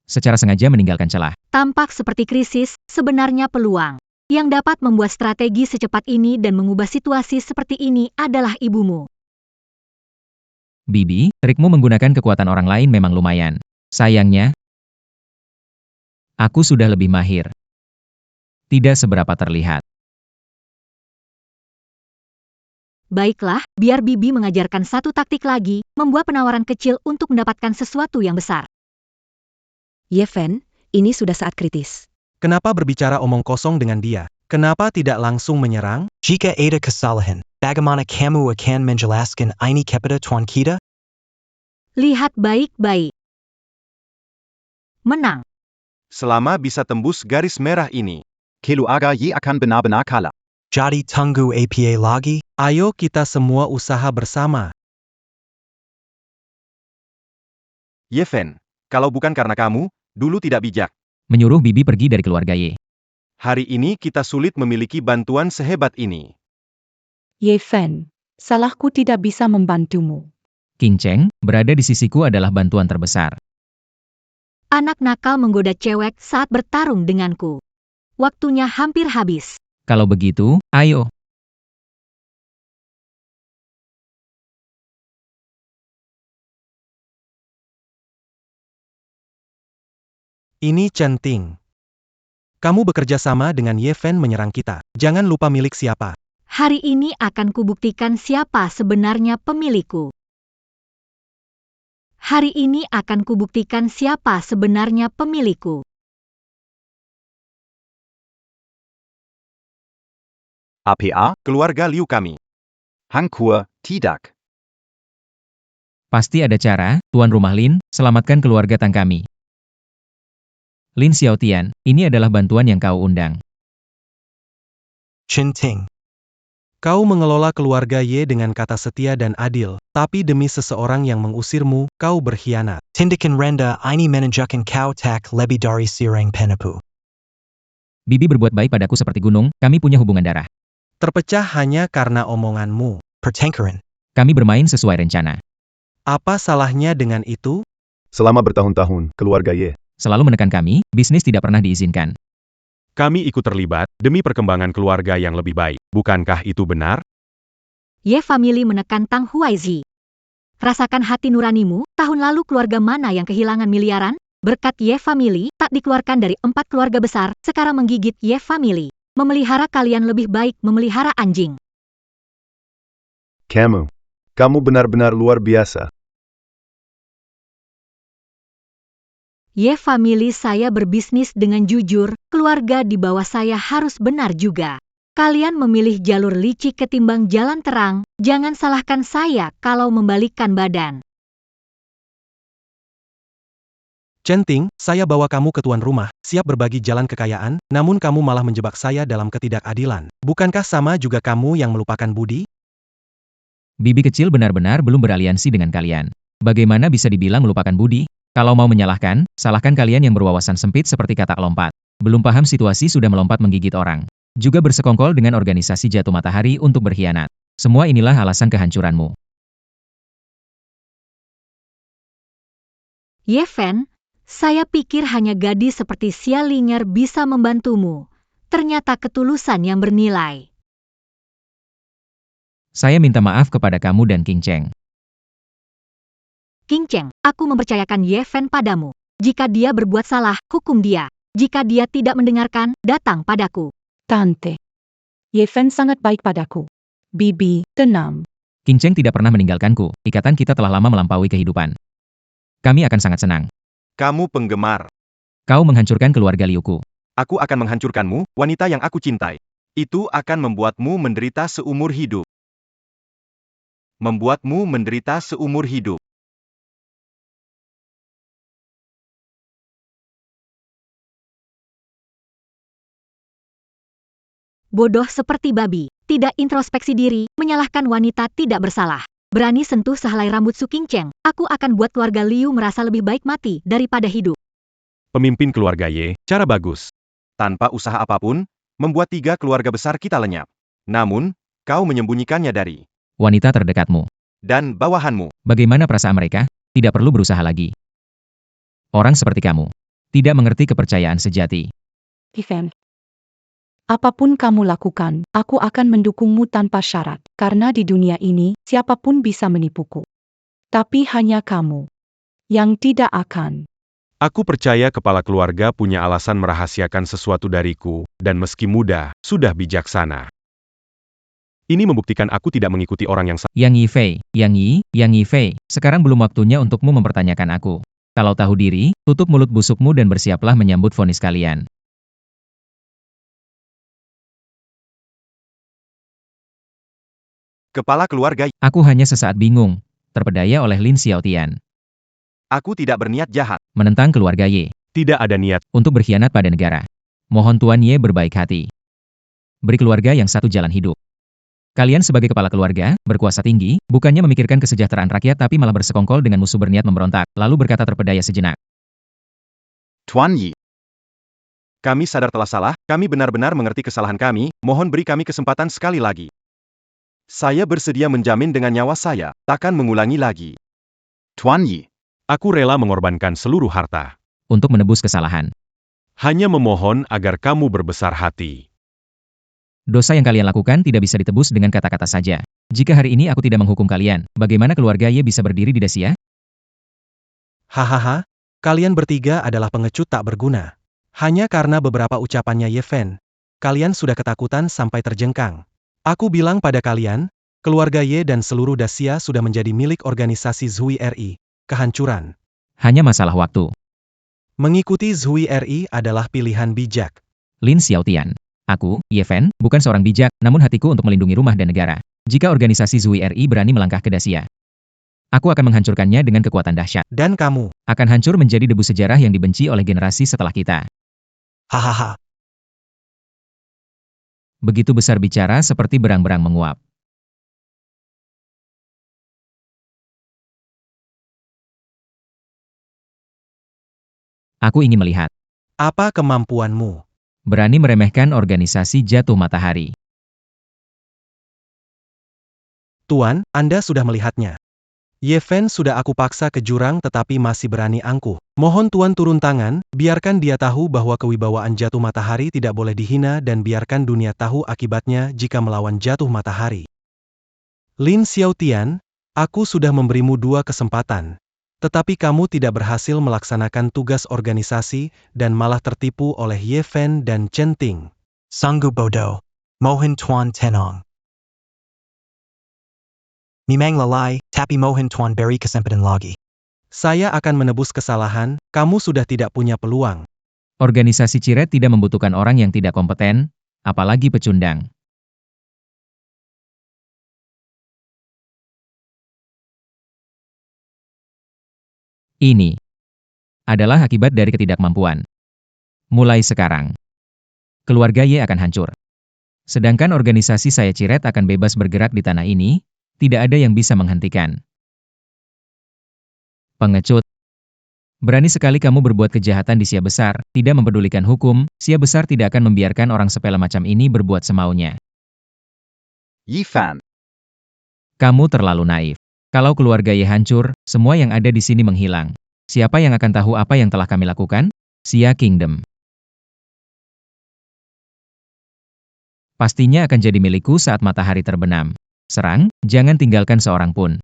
Secara sengaja meninggalkan celah. Tampak seperti krisis, sebenarnya peluang. Yang dapat membuat strategi secepat ini dan mengubah situasi seperti ini adalah ibumu. Bibi, trikmu menggunakan kekuatan orang lain memang lumayan. Sayangnya, aku sudah lebih mahir. Tidak seberapa terlihat. Baiklah, biar Bibi mengajarkan satu taktik lagi, membuat penawaran kecil untuk mendapatkan sesuatu yang besar. Yeven, ini sudah saat kritis. Kenapa berbicara omong kosong dengan dia? Kenapa tidak langsung menyerang? Jika ada kesalahan, bagaimana kamu akan menjelaskan ini kepada Tuan kita? Lihat baik-baik. Menang. Selama bisa tembus garis merah ini, Keluarga Ye akan benar-benar kalah. Jadi tunggu APA lagi? Ayo kita semua usaha bersama. Yeven, kalau bukan karena kamu, dulu tidak bijak. Menyuruh Bibi pergi dari keluarga Ye. Hari ini kita sulit memiliki bantuan sehebat ini. Yeven, salahku tidak bisa membantumu. King Cheng, berada di sisiku adalah bantuan terbesar. Anak nakal menggoda cewek saat bertarung denganku. Waktunya hampir habis. Kalau begitu, ayo. Ini Centing. Kamu bekerja sama dengan Yeven menyerang kita. Jangan lupa milik siapa. Hari ini akan kubuktikan siapa sebenarnya pemilikku. Hari ini akan kubuktikan siapa sebenarnya pemilikku. APA, keluarga Liu kami. Hangkur, tidak. Pasti ada cara, Tuan Rumah Lin, selamatkan keluarga Tang kami. Lin Xiaotian, ini adalah bantuan yang kau undang. Centing. Kau mengelola keluarga Ye dengan kata setia dan adil, tapi demi seseorang yang mengusirmu, kau berkhianat. Tindakan rendah ini menunjukkan kau tak lebih dari seorang penipu. Bibi berbuat baik padaku seperti gunung, kami punya hubungan darah. Terpecah hanya karena omonganmu. Pertengkaran. Kami bermain sesuai rencana. Apa salahnya dengan itu? Selama bertahun-tahun, keluarga Ye Selalu menekan kami, bisnis tidak pernah diizinkan. Kami ikut terlibat demi perkembangan keluarga yang lebih baik. Bukankah itu benar? Ye Family menekan Tang Huaizi. Rasakan hati nuranimu, tahun lalu keluarga mana yang kehilangan miliaran? Berkat Ye Family, tak dikeluarkan dari 4 keluarga besar, sekarang menggigit Ye Family. Memelihara kalian lebih baik memelihara anjing. Kamu benar-benar luar biasa. Ye Family, saya berbisnis dengan jujur, keluarga di bawah saya harus benar juga. Kalian memilih jalur licik ketimbang jalan terang, jangan salahkan saya kalau membalikkan badan. Centing, saya bawa kamu ke tuan rumah, siap berbagi jalan kekayaan, namun kamu malah menjebak saya dalam ketidakadilan. Bukankah sama juga kamu yang melupakan budi? Bibi kecil benar-benar belum beraliansi dengan kalian. Bagaimana bisa dibilang melupakan budi? Kalau mau menyalahkan, salahkan kalian yang berwawasan sempit seperti katak lompat. Belum paham situasi sudah melompat menggigit orang. Juga bersekongkol dengan organisasi Jatuh Matahari untuk berkhianat. Semua inilah alasan kehancuranmu. Yeven, saya pikir hanya gadis seperti Xia Linger bisa membantumu. Ternyata ketulusan yang bernilai. Saya minta maaf kepada kamu dan King Cheng. King Cheng, aku mempercayakan Yeven padamu. Jika dia berbuat salah, hukum dia. Jika dia tidak mendengarkan, datang padaku. Tante. Yeven sangat baik padaku. Bibi, tenang. King Cheng tidak pernah meninggalkanku, ikatan kita telah lama melampaui kehidupan. Kami akan sangat senang. Kamu penggemar. Kau menghancurkan keluarga Liuku. Aku akan menghancurkanmu, wanita yang aku cintai. Itu akan membuatmu menderita seumur hidup. Membuatmu menderita seumur hidup. Bodoh seperti babi, tidak introspeksi diri, menyalahkan wanita tidak bersalah. Berani sentuh sehelai rambut Su King Cheng, aku akan buat keluarga Liu merasa lebih baik mati daripada hidup. Pemimpin keluarga Ye, cara bagus. Tanpa usaha apapun, membuat 3 keluarga besar kita lenyap. Namun, kau menyembunyikannya dari Wanita terdekatmu. dan bawahanmu. Bagaimana perasaan mereka? Tidak perlu berusaha lagi. Orang seperti kamu tidak mengerti kepercayaan sejati. Yeven. Apapun kamu lakukan, aku akan mendukungmu tanpa syarat, karena di dunia ini, siapapun bisa menipuku. Tapi hanya kamu yang tidak akan. Aku percaya kepala keluarga punya alasan merahasiakan sesuatu dariku, dan meski muda, sudah bijaksana. Ini membuktikan aku tidak mengikuti orang yang salah. Yang Yifei, Yang Yifei, sekarang belum waktunya untukmu mempertanyakan aku. Kalau tahu diri, tutup mulut busukmu dan bersiaplah menyambut vonis kalian. Kepala keluarga, Aku hanya sesaat bingung, terpedaya oleh Lin Xiaotian. aku tidak berniat jahat. Menentang keluarga Ye. Tidak ada niat. Untuk berkhianat pada negara. Mohon Tuan Ye berbaik hati. Beri keluarga yang satu jalan hidup. Kalian sebagai kepala keluarga, berkuasa tinggi, bukannya memikirkan kesejahteraan rakyat tapi malah bersekongkol dengan musuh berniat memberontak, lalu berkata terpedaya sejenak. Tuan Yi. Kami sadar telah salah, kami benar-benar mengerti kesalahan kami, mohon beri kami kesempatan sekali lagi. Saya bersedia menjamin dengan nyawa saya, takkan mengulangi lagi. Tuan Yi. Aku rela mengorbankan seluruh harta. Untuk menebus kesalahan. Hanya memohon agar kamu berbesar hati. Dosa yang kalian lakukan tidak bisa ditebus dengan kata-kata saja. Jika hari ini aku tidak menghukum kalian, bagaimana keluarga Ye bisa berdiri di Daxia? Hahaha, kalian bertiga adalah pengecut tak berguna. Hanya karena beberapa ucapannya Ye Fen, kalian sudah ketakutan sampai terjengkang. Aku bilang pada kalian, keluarga Ye dan seluruh Daxia sudah menjadi milik organisasi Zhui RI. Kehancuran. Hanya masalah waktu. Mengikuti Zhui RI adalah pilihan bijak. Lin Xiaotian. Aku, Ye Fen, bukan seorang bijak, namun hatiku untuk melindungi rumah dan negara. Jika organisasi Zhui RI berani melangkah ke Daxia, aku akan menghancurkannya dengan kekuatan dahsyat. Dan kamu akan hancur menjadi debu sejarah yang dibenci oleh generasi setelah kita. Hahaha. Begitu besar bicara seperti berang-berang menguap. Aku ingin melihat. Apa kemampuanmu? Berani meremehkan organisasi Jatuh Matahari. Tuan, Anda sudah melihatnya. Ye Fen sudah aku paksa ke jurang tetapi masih berani angkuh. Mohon Tuan turun tangan, biarkan dia tahu bahwa kewibawaan Jatuh Matahari tidak boleh dihina dan biarkan dunia tahu akibatnya jika melawan Jatuh Matahari. Lin Xiaotian, aku sudah memberimu 2 kesempatan. Tetapi kamu tidak berhasil melaksanakan tugas organisasi dan malah tertipu oleh Ye Fen dan Chen Ting. Sanggup bodoh. Mohon Tuan tenang. Memang lalai, tapi mohon Tuan beri kesempatan lagi. Saya akan menebus kesalahan, kamu sudah tidak punya peluang. Organisasi Ciret tidak membutuhkan orang yang tidak kompeten, apalagi pecundang. Ini adalah akibat dari ketidakmampuan. Mulai sekarang, keluarga Ye akan hancur. Sedangkan organisasi saya Ciret akan bebas bergerak di tanah ini, tidak ada yang bisa menghentikan. Pengecut. Berani sekali kamu berbuat kejahatan di Sia Besar, tidak mempedulikan hukum, Sia Besar tidak akan membiarkan orang sepele macam ini berbuat semaunya. Yi Fan. Kamu terlalu naif. Kalau keluarga Ye hancur, semua yang ada di sini menghilang. Siapa yang akan tahu apa yang telah kami lakukan? Xia Kingdom. Pastinya akan jadi milikku saat matahari terbenam. Serang, jangan tinggalkan seorang pun.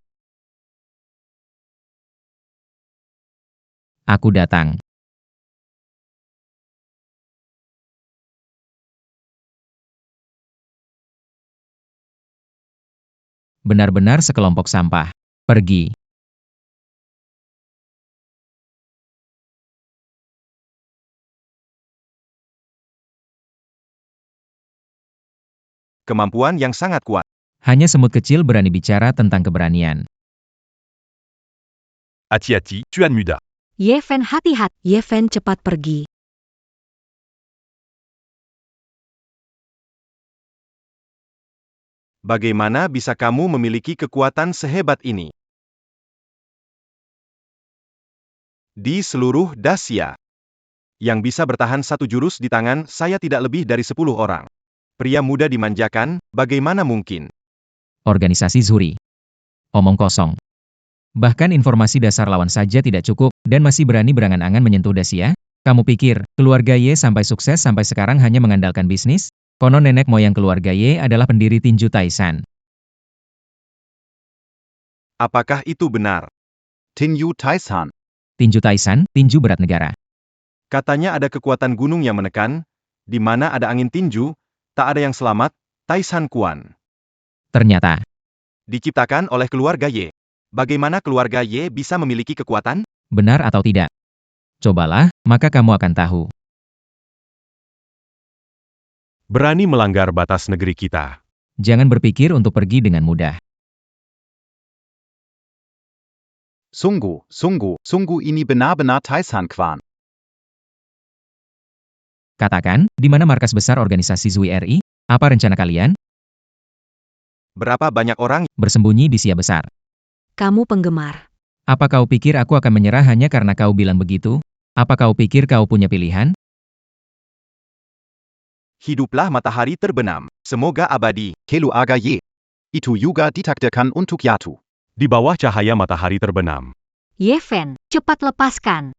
Aku datang. Benar-benar sekelompok sampah. Pergi. Kemampuan yang sangat kuat. Hanya semut kecil berani bicara tentang keberanian. Hati-hati, Tuan Muda. Ye Fen hati-hati. Ye Fen cepat pergi. Bagaimana bisa kamu memiliki kekuatan sehebat ini? Di seluruh Daxia, yang bisa bertahan satu jurus di tangan saya tidak lebih dari 10 orang. Pria muda dimanjakan, bagaimana mungkin? Organisasi Zuri. Omong kosong. Bahkan informasi dasar lawan saja tidak cukup, dan masih berani berangan-angan menyentuh Daxia? Kamu pikir, keluarga Ye sampai sukses sampai sekarang hanya mengandalkan bisnis? Konon nenek moyang keluarga Ye adalah pendiri tinju Taishan. Apakah itu benar? Tinju Taishan. Tinju Taishan, tinju berat negara. Katanya ada kekuatan gunung yang menekan, di mana ada angin tinju, tak ada yang selamat, Taishan Quan. Ternyata, Diciptakan oleh keluarga Ye. Bagaimana keluarga Ye bisa memiliki kekuatan? benar atau tidak? Cobalah, maka kamu akan tahu. Berani melanggar batas negeri kita. Jangan berpikir untuk pergi dengan mudah. Sungguh ini benar-benar Taishan Quan. Katakan, di mana markas besar organisasi Zui RI? Apa rencana kalian? Berapa banyak orang Bersembunyi di Sia Besar. Kamu penggemar. Apa kau pikir aku akan menyerah hanya karena kau bilang begitu? Apa kau pikir kau punya pilihan? hiduplah matahari terbenam, semoga abadi. Keluarga Ye. Itu juga ditakdirkan untuk jatuh. Di bawah cahaya matahari terbenam. Ye Fen, cepat lepaskan.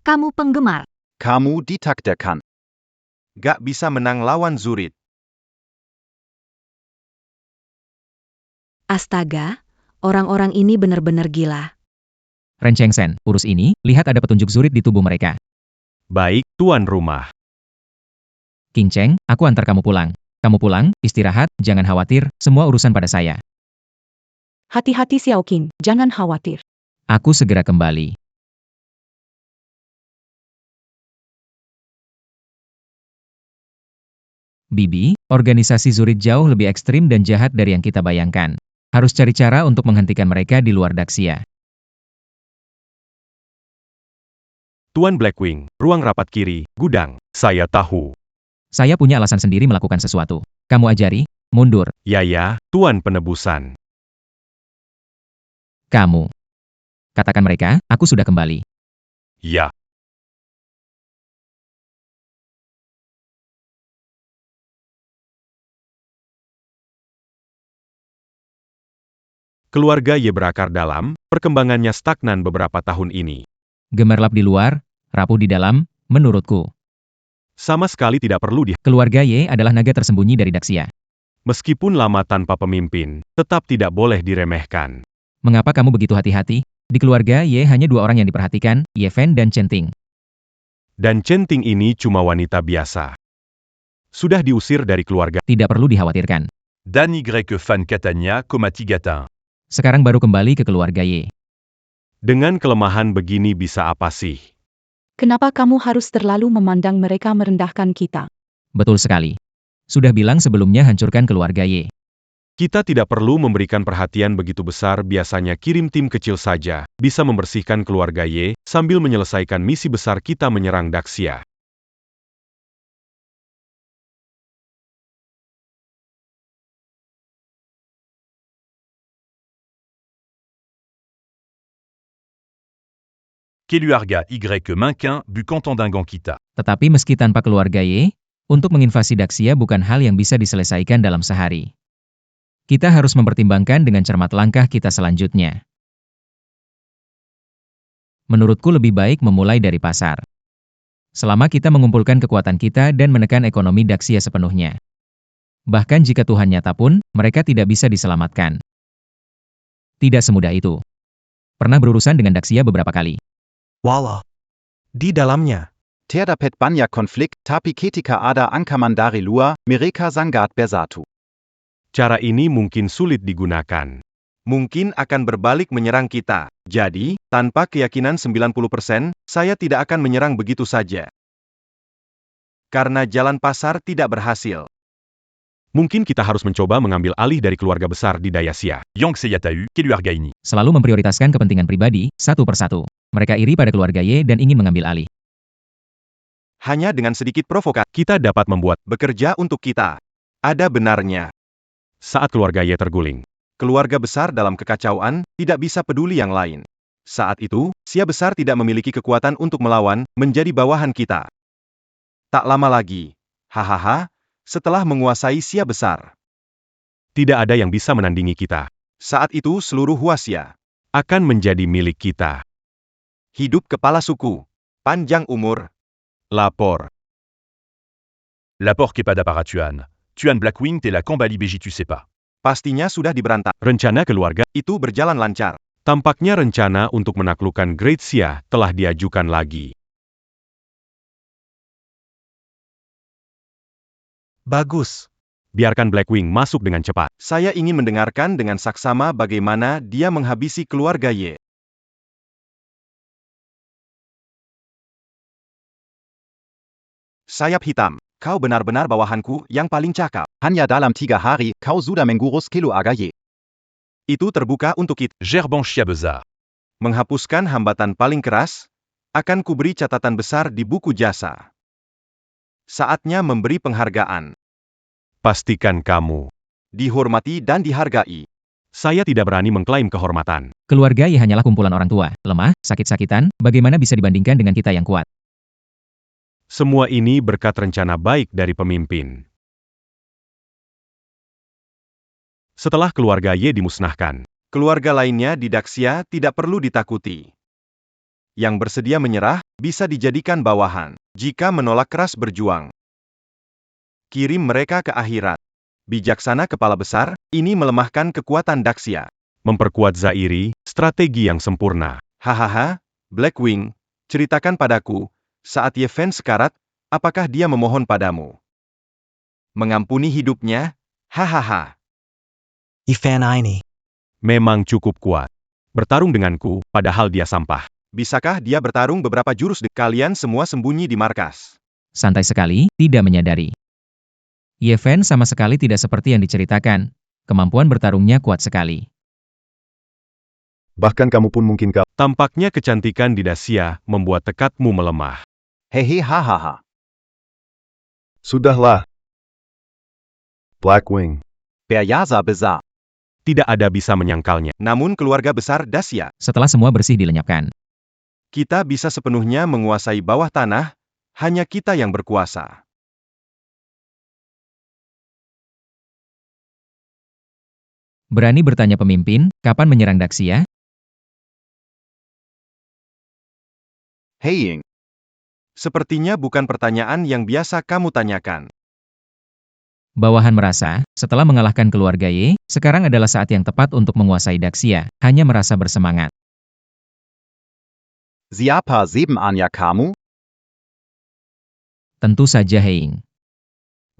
Kamu penggemar. Kamu ditakdirkan. Gak bisa menang lawan Zurid. Astaga, orang-orang ini benar-benar gila. Ren Chengsen, urus ini, lihat ada petunjuk Zurid di tubuh mereka. Baik, tuan rumah. King Cheng, aku antar kamu pulang. Kamu pulang, istirahat, jangan khawatir, semua urusan pada saya. Hati-hati Xiao Qing, jangan khawatir. Aku segera kembali. Bibi, organisasi Zurid jauh lebih ekstrim dan jahat dari yang kita bayangkan. Harus cari cara untuk menghentikan mereka di luar Daxia. Tuan Blackwing, ruang rapat kiri, gudang. Saya tahu. Saya punya alasan sendiri melakukan sesuatu. Kamu ajari, mundur. Ya, Tuan penebusan. Kamu. Katakan mereka, aku sudah kembali. Ya. Keluarga Ye berakar dalam, perkembangannya stagnan beberapa tahun ini. Gemerlap di luar, rapuh di dalam, menurutku. Sama sekali tidak perlu Keluarga Ye adalah naga tersembunyi dari Daxia. Meskipun lama tanpa pemimpin, tetap tidak boleh diremehkan. Mengapa kamu begitu hati-hati? Di keluarga Ye hanya dua orang yang diperhatikan, Ye Fen dan Chen Ting. Dan Chen Ting ini cuma wanita biasa. Sudah diusir dari keluarga. Tidak perlu dikhawatirkan. Dan Y fan Catania Komatigatin. Sekarang baru kembali ke keluarga Ye. Dengan kelemahan begini bisa apa sih? Kenapa kamu harus terlalu memandang mereka merendahkan kita? Betul sekali. Sudah bilang sebelumnya hancurkan keluarga Ye. Kita tidak perlu memberikan perhatian begitu besar, biasanya kirim tim kecil saja, bisa membersihkan keluarga Ye, sambil menyelesaikan misi besar kita menyerang Daxia. Keluarga Y Minquin bu Cantandingan kita. Tetapi meski tanpa keluarga Ye, untuk menginvasi Daxia bukan hal yang bisa diselesaikan dalam sehari. Kita harus mempertimbangkan dengan cermat langkah kita selanjutnya. Menurutku lebih baik memulai dari pasar. Selama kita mengumpulkan kekuatan kita dan menekan ekonomi Daxia sepenuhnya. Bahkan jika Tuhan nyata pun, mereka tidak bisa diselamatkan. Tidak semudah itu. Pernah berurusan dengan Daxia beberapa kali. Wallah. Di dalamnya. Terdapat banyak konflik, tapi ketika ada ancaman dari luar, mereka sangat bersatu. Cara ini mungkin sulit digunakan. Mungkin akan berbalik menyerang kita. Jadi, tanpa keyakinan 90%, saya tidak akan menyerang begitu saja. Karena jalan pasar tidak berhasil. Mungkin kita harus mencoba mengambil alih dari keluarga besar di Dayasia. Yang Seyatau, Keluarga ini. Selalu memprioritaskan kepentingan pribadi, satu persatu. Mereka iri pada keluarga Ye dan ingin mengambil alih. Hanya dengan sedikit provokasi, Kita dapat membuat bekerja untuk kita. Ada benarnya. saat keluarga Ye terguling. Keluarga besar dalam kekacauan, tidak bisa peduli yang lain. Saat itu, Sia besar tidak memiliki kekuatan untuk melawan, menjadi bawahan kita. Tak lama lagi. Hahaha, setelah menguasai Sia besar. Tidak ada yang bisa menandingi kita. Saat itu seluruh Huaxia Akan menjadi milik kita. hidup kepala suku. Panjang umur. Lapor. La porque pada para Tuan. Tuan Blackwing te la kembali begitu sepa. Pastinya sudah diberantak. Rencana keluarga Itu berjalan lancar. tampaknya rencana untuk menaklukkan Great Xia telah diajukan lagi. Bagus. Biarkan Blackwing masuk dengan cepat. Saya ingin mendengarkan dengan saksama bagaimana dia menghabisi keluarga Ye. Sayap hitam, kau benar-benar bawahanku yang paling cakap. Hanya dalam 3 hari, kau sudah mengurus keluarga Ye. Itu terbuka untuk kita. Gerban Chia Besar. Menghapuskan hambatan paling keras, akan kuberi catatan besar di buku jasa. Saatnya memberi penghargaan. Pastikan kamu. Dihormati dan dihargai. Saya tidak berani mengklaim kehormatan. Keluarga Ye hanyalah kumpulan orang tua, lemah, sakit-sakitan, bagaimana bisa dibandingkan dengan kita yang kuat? Semua ini berkat rencana baik dari pemimpin. Setelah keluarga Ye dimusnahkan, Keluarga lainnya di Daxia tidak perlu ditakuti. Yang bersedia menyerah, bisa dijadikan bawahan. Jika menolak keras berjuang, kirim mereka ke akhirat. Bijaksana kepala besar, ini melemahkan kekuatan Daxia. memperkuat Zairi, strategi yang sempurna. Hahaha, Blackwing, ceritakan padaku, saat Ye Fen sekarat, apakah dia memohon padamu? Mengampuni hidupnya? Hahaha. Ifan ini. Memang cukup kuat. Bertarung denganku, padahal dia sampah. Bisakah dia bertarung beberapa jurus? Kalian semua sembunyi di markas. Santai sekali, tidak menyadari. Ye Fen sama sekali tidak seperti yang diceritakan. Kemampuan bertarungnya kuat sekali. Bahkan kamu pun mungkin kalah. Tampaknya kecantikan di Daxia membuat tekadmu melemah. Hehe hahaha. Sudahlah. Blackwing. Berjasa besar. Tidak ada bisa menyangkalnya. Namun keluarga besar Daxia, Setelah semua bersih dilenyapkan, kita bisa sepenuhnya menguasai bawah tanah, hanya kita yang berkuasa. berani bertanya pemimpin, kapan menyerang Daxia? Heying. Sepertinya bukan pertanyaan yang biasa kamu tanyakan. Bawahan merasa, setelah mengalahkan keluarga Ye, sekarang adalah saat yang tepat untuk menguasai Daxia, hanya merasa bersemangat. Siapa sebenarnya kamu? Tentu saja Heying.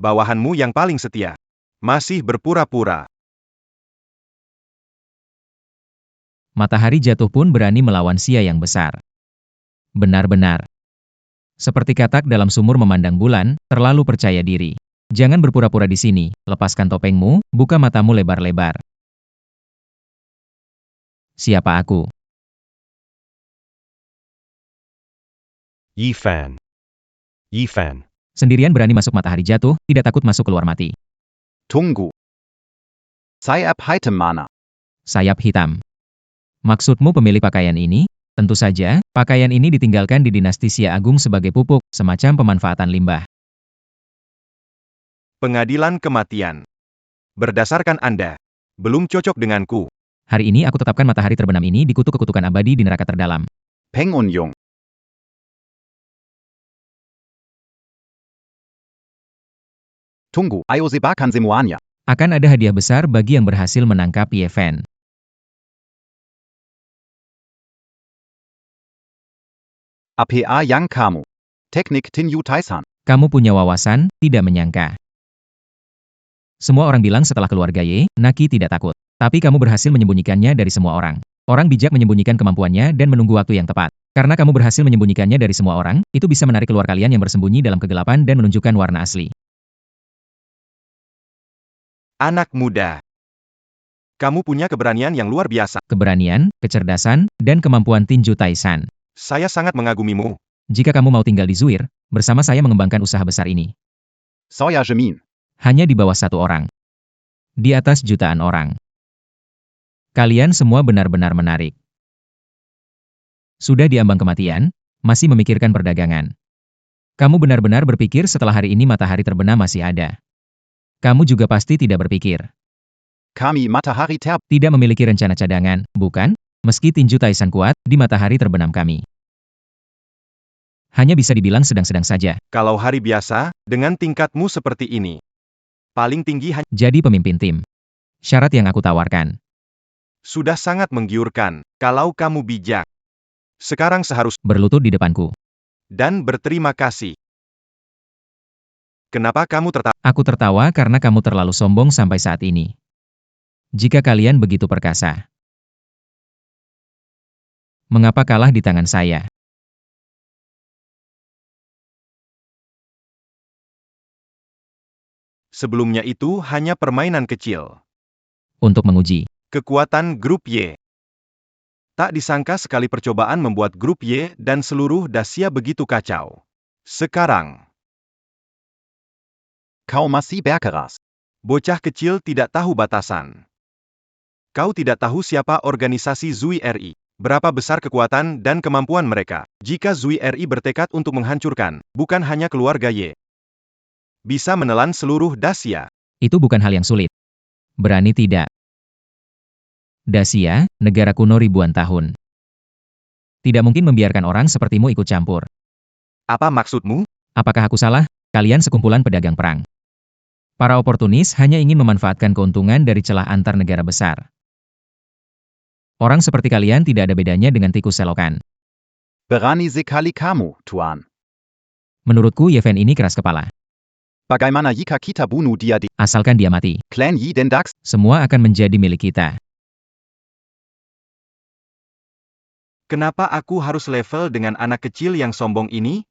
Bawahanmu yang paling setia. Masih berpura-pura. Matahari jatuh pun berani melawan Xia yang besar. Benar-benar. Seperti katak dalam sumur memandang bulan, terlalu percaya diri. Jangan berpura-pura di sini, lepaskan topengmu, buka matamu lebar-lebar. Siapa aku? Yi Fan. Yi Fan. Sendirian berani masuk matahari jatuh, tidak takut masuk keluar mati. Tunggu. Sayap hitam mana? Sayap hitam. Maksudmu pemilik pakaian ini? Tentu saja, pakaian ini ditinggalkan di dinasti Xia Agung sebagai pupuk, semacam pemanfaatan limbah. Pengadilan kematian. Berdasarkan Anda, belum cocok denganku. Hari ini aku tetapkan matahari terbenam ini dikutuk kekutukan abadi di neraka terdalam. Peng Unyong. Tunggu, ayo sebarkan semuanya. Akan ada hadiah besar bagi yang berhasil menangkap Ye Fen. APA yang kamu. Teknik Tinyu Taisan. Kamu punya wawasan, tidak menyangka. Semua orang bilang setelah keluarga Ye, Naki tidak takut. Tapi kamu berhasil menyembunyikannya dari semua orang. Orang bijak menyembunyikan kemampuannya dan menunggu waktu yang tepat. Karena kamu berhasil menyembunyikannya dari semua orang, itu bisa menarik keluar kalian yang bersembunyi dalam kegelapan dan menunjukkan warna asli. Anak muda. Kamu punya keberanian yang luar biasa. Keberanian, kecerdasan, dan kemampuan tinju Taisan. Saya sangat mengagumimu. Jika kamu mau tinggal di Zuir, bersama saya mengembangkan usaha besar ini. Soya Jamin. Hanya di bawah 1 orang. Di atas jutaan orang. Kalian semua benar-benar menarik. Sudah diambang kematian, masih memikirkan perdagangan. Kamu benar-benar berpikir setelah hari ini matahari terbenam masih ada. Kamu juga pasti tidak berpikir. Kami matahari Tidak memiliki rencana cadangan, bukan? Meski tinju Taisan kuat, di matahari terbenam kami. Hanya bisa dibilang sedang-sedang saja. Kalau hari biasa, Dengan tingkatmu seperti ini, paling tinggi hanya Jadi pemimpin tim. Syarat yang aku tawarkan. sudah sangat menggiurkan, kalau kamu bijak. Sekarang seharusnya Berlutut di depanku. dan berterima kasih. Kenapa kamu tertawa? Aku tertawa karena kamu terlalu sombong sampai saat ini. Jika kalian begitu perkasa, mengapa kalah di tangan saya? Sebelumnya itu hanya permainan kecil. Untuk menguji Kekuatan grup Y. Tak disangka sekali percobaan membuat grup Y dan seluruh Dacia begitu kacau. Sekarang, Kau masih berkeras. bocah kecil tidak tahu batasan. Kau tidak tahu siapa organisasi Zui RI, berapa besar kekuatan dan kemampuan mereka. Jika Zui RI bertekad untuk menghancurkan, bukan hanya keluarga Y, bisa menelan seluruh Dacia. itu bukan hal yang sulit. Berani tidak? Dacia, negara kuno ribuan tahun. Tidak mungkin membiarkan orang sepertimu ikut campur. Apa maksudmu? Apakah aku salah? Kalian sekumpulan pedagang perang. Para oportunis hanya ingin memanfaatkan keuntungan dari celah antar negara besar. Orang seperti kalian tidak ada bedanya dengan tikus selokan. Berani sekali kamu, Tuan. Menurutku Yevhen ini keras kepala. Bagaimana jika kita bunuh dia di Asalkan dia mati, Clan Yi den Dax? semua akan menjadi milik kita. Kenapa aku harus level dengan anak kecil yang sombong ini?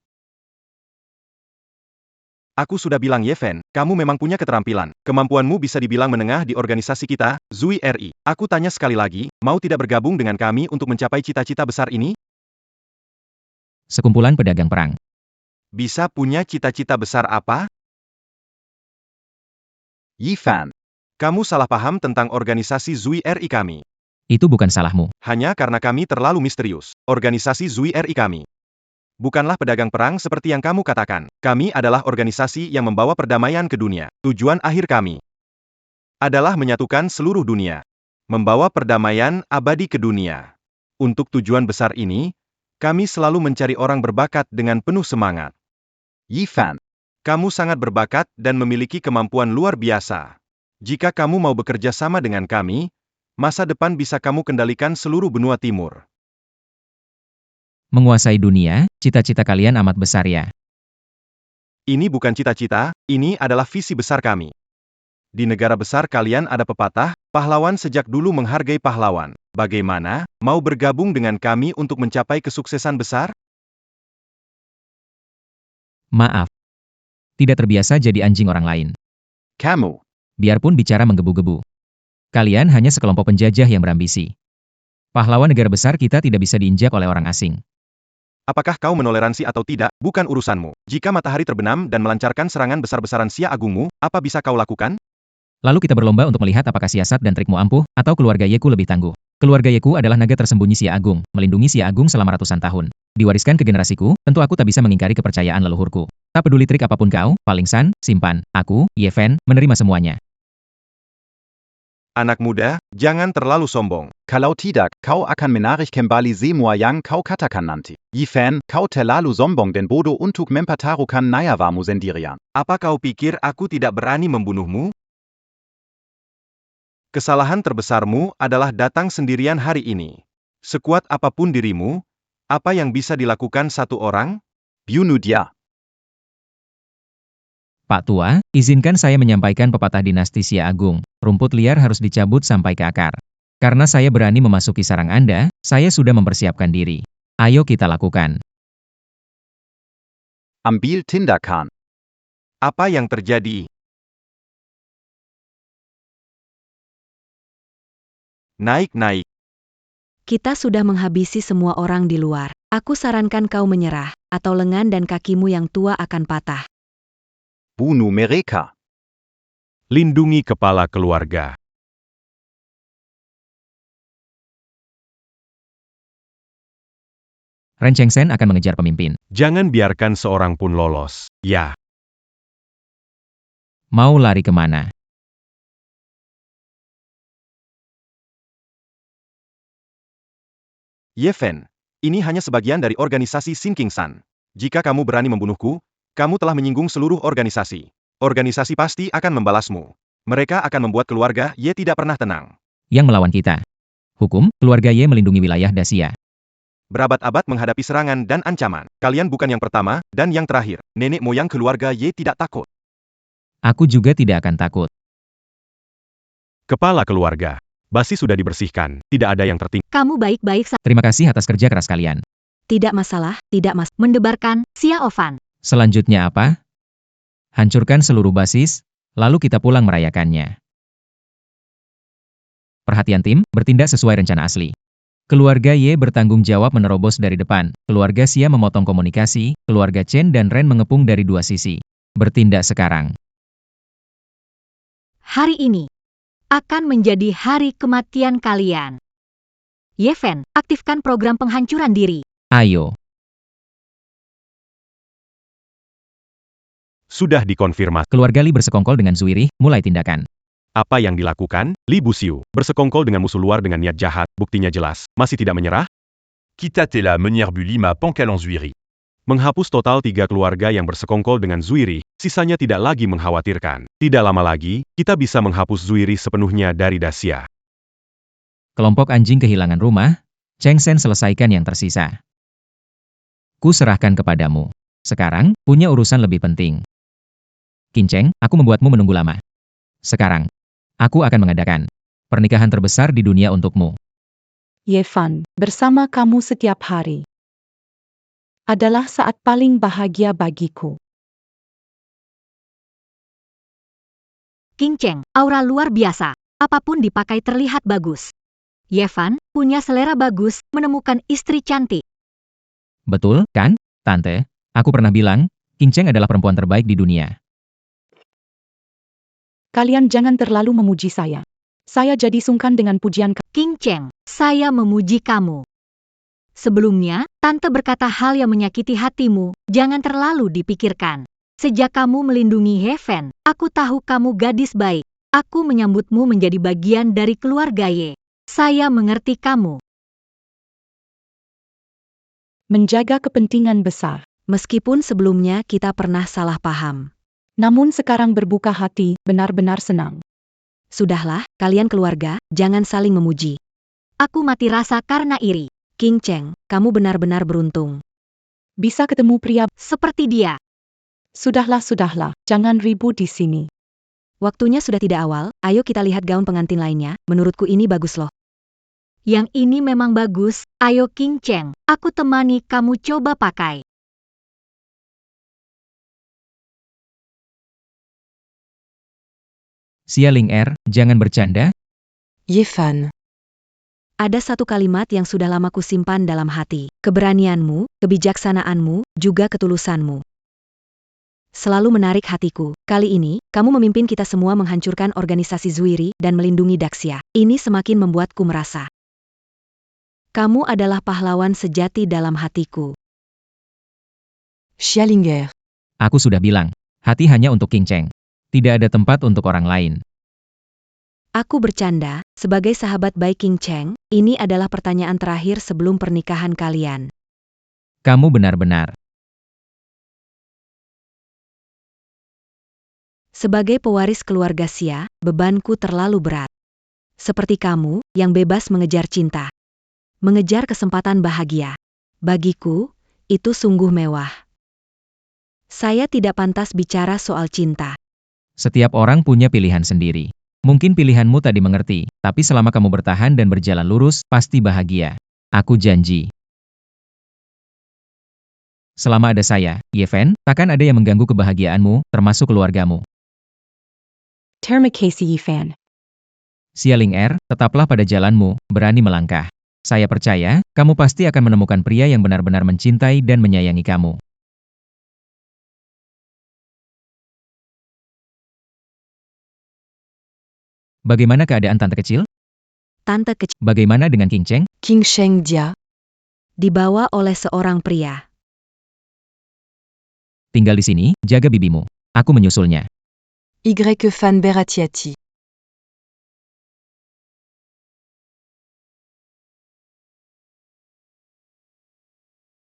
Aku sudah bilang Yevhen, kamu memang punya keterampilan. Kemampuanmu bisa dibilang menengah di organisasi kita, Zui RI. Aku tanya sekali lagi, mau tidak bergabung dengan kami untuk mencapai cita-cita besar ini? Sekumpulan pedagang perang. Bisa punya cita-cita besar apa? Yifan. Kamu salah paham tentang organisasi Zui RI kami. Itu bukan salahmu. Hanya karena kami terlalu misterius. Organisasi Zui RI kami bukanlah pedagang perang seperti yang kamu katakan. Kami adalah organisasi yang membawa perdamaian ke dunia. Tujuan akhir kami adalah menyatukan seluruh dunia. Membawa perdamaian abadi ke dunia. Untuk tujuan besar ini, kami selalu mencari orang berbakat dengan penuh semangat. Yifan. Kamu sangat berbakat dan memiliki kemampuan luar biasa. Jika kamu mau bekerja sama dengan kami, masa depan bisa kamu kendalikan seluruh benua timur. Menguasai dunia, cita-cita kalian amat besar ya. Ini bukan cita-cita, ini adalah visi besar kami. Di negara besar kalian ada pepatah, pahlawan sejak dulu menghargai pahlawan. Bagaimana, mau bergabung dengan kami untuk mencapai kesuksesan besar? Maaf. Tidak terbiasa jadi anjing orang lain. Kamu. Biarpun bicara menggebu-gebu. Kalian hanya sekelompok penjajah yang berambisi. Pahlawan negara besar kita tidak bisa diinjak oleh orang asing. Apakah kau menoleransi atau tidak, bukan urusanmu. Jika matahari terbenam dan melancarkan serangan besar-besaran Sia Agungmu, apa bisa kau lakukan? Lalu kita berlomba untuk melihat apakah siasat dan trikmu ampuh, atau keluarga Yeku lebih tangguh. Keluarga Yeku adalah naga tersembunyi Sia Agung, melindungi Sia Agung selama ratusan tahun. Diwariskan ke generasiku, tentu aku tak bisa mengingkari kepercayaan leluhurku. Tak peduli trik apapun kau, Paling San, simpan. Aku, Yevhen, menerima semuanya. Anak muda, jangan terlalu sombong. Kalau tidak, kau akan menarik kembali semua yang kau katakan nanti. Yifan, kau terlalu sombong dan bodoh untuk mempertaruhkan nyawamu sendirian. Apa kau pikir aku tidak berani membunuhmu? Kesalahan terbesarmu adalah datang sendirian hari ini. Sekuat apapun dirimu, apa yang bisa dilakukan satu orang? Bunuh dia. Pak Tua, izinkan saya menyampaikan pepatah dinasti Sia Agung. Rumput liar harus dicabut sampai ke akar. Karena saya berani memasuki sarang Anda, saya sudah mempersiapkan diri. Ayo kita lakukan. Ambil tindakan. Apa yang terjadi? Naik-naik. Kita sudah menghabisi semua orang di luar. Aku sarankan kau menyerah, atau lengan dan kakimu yang tua akan patah. Bunuh mereka. Lindungi kepala keluarga. Ren Chengsen akan mengejar pemimpin. Jangan biarkan seorang pun lolos. Ya. Mau lari kemana? Yevhen, ini hanya sebagian dari organisasi Sinking San. Jika kamu berani membunuhku, Kamu telah menyinggung seluruh organisasi. Organisasi pasti akan membalasmu. Mereka akan membuat keluarga Ye tidak pernah tenang. Yang melawan kita. Hukum, keluarga Ye melindungi wilayah Dacia. Berabad-abad menghadapi serangan dan ancaman. Kalian bukan yang pertama, dan yang terakhir. Nenek moyang keluarga Ye tidak takut. Aku juga tidak akan takut. Kepala keluarga. Basi sudah dibersihkan, tidak ada yang tertinggal. Kamu baik-baik saja. Terima kasih atas kerja keras kalian. Tidak masalah, tidak mas. Mendebarkan, Xia Ovan. Selanjutnya apa? Hancurkan seluruh basis, lalu kita pulang merayakannya. Perhatian tim, bertindak sesuai rencana asli. Keluarga Ye bertanggung jawab menerobos dari depan, keluarga Xia memotong komunikasi, keluarga Chen dan Ren mengepung dari dua sisi. Bertindak sekarang. Hari ini akan menjadi hari kematian kalian. Ye Fen, aktifkan program penghancuran diri. Ayo. Sudah dikonfirmasi. Keluarga Li bersekongkol dengan Zuiri, mulai tindakan. Apa yang dilakukan? Li Buxiu bersekongkol dengan musuh luar dengan niat jahat, buktinya jelas. Masih tidak menyerah? Kitatela Menierbu Lima Pankalan Zuiri. Menghapus total 3 keluarga yang bersekongkol dengan Zuiri, sisanya tidak lagi mengkhawatirkan. Tidak lama lagi, kita bisa menghapus Zuiri sepenuhnya dari Dacia. Kelompok anjing kehilangan rumah, Cheng Shen selesaikan yang tersisa. Ku serahkan kepadamu. Sekarang, punya urusan lebih penting. Qing Cheng, aku membuatmu menunggu lama. Sekarang, aku akan mengadakan pernikahan terbesar di dunia untukmu. Ye Fan, bersama kamu setiap hari adalah saat paling bahagia bagiku. Qing Cheng, aura luar biasa. Apapun dipakai terlihat bagus. Ye Fan, punya selera bagus, menemukan istri cantik. Betul, kan, Tante? Aku pernah bilang, Qing Cheng adalah perempuan terbaik di dunia. Kalian jangan terlalu memuji saya. Saya jadi sungkan dengan pujian Qing Cheng, saya memuji kamu. Sebelumnya, Tante berkata hal yang menyakiti hatimu, jangan terlalu dipikirkan. Sejak kamu melindungi He Fen, aku tahu kamu gadis baik. Aku menyambutmu menjadi bagian dari keluarga Ye. Saya mengerti kamu. menjaga kepentingan besar. Meskipun sebelumnya kita pernah salah paham. Namun sekarang berbuka hati, benar-benar senang. Sudahlah, kalian keluarga, jangan saling memuji. Aku mati rasa karena iri. Qing Cheng, kamu benar-benar beruntung. Bisa ketemu pria seperti dia. Sudahlah, jangan ribut di sini. Waktunya sudah tidak awal, ayo kita lihat gaun pengantin lainnya, menurutku ini bagus loh. Yang ini memang bagus, ayo Qing Cheng, aku temani kamu coba pakai. Xia Ling jangan bercanda. Ye Fan. Ada satu kalimat yang sudah lama kusimpan dalam hati. Keberanianmu, kebijaksanaanmu, juga ketulusanmu. Selalu menarik hatiku. Kali ini, kamu memimpin kita semua menghancurkan organisasi Zuiri dan melindungi Daxia. Ini semakin membuatku merasa. Kamu adalah pahlawan sejati dalam hatiku. Xia Ling. Aku sudah bilang, hati hanya untuk Qing Cheng. Tidak ada tempat untuk orang lain. Aku bercanda, sebagai sahabat baik Qing Cheng, ini adalah pertanyaan terakhir sebelum pernikahan kalian. Kamu benar-benar. Sebagai pewaris keluarga Xia, bebanku terlalu berat. Seperti kamu, yang bebas mengejar cinta. Mengejar kesempatan bahagia. Bagiku, itu sungguh mewah. Saya tidak pantas bicara soal cinta. Setiap orang punya pilihan sendiri. Mungkin pilihanmu tak dimengerti, tapi selama kamu bertahan dan berjalan lurus, pasti bahagia. Aku janji. Selama ada saya, Ye Fen, takkan ada yang mengganggu kebahagiaanmu, termasuk keluargamu. Terima kasih Ye Fan. Xia Ling tetaplah pada jalanmu, berani melangkah. Saya percaya, kamu pasti akan menemukan pria yang benar-benar mencintai dan menyayangi kamu. Bagaimana keadaan tante kecil? Tante kecil. Bagaimana dengan Qing Cheng? Qing Sheng Jia. Dibawa oleh seorang pria. Tinggal di sini, jaga bibimu. Aku menyusulnya. Y. Fan Beratiati.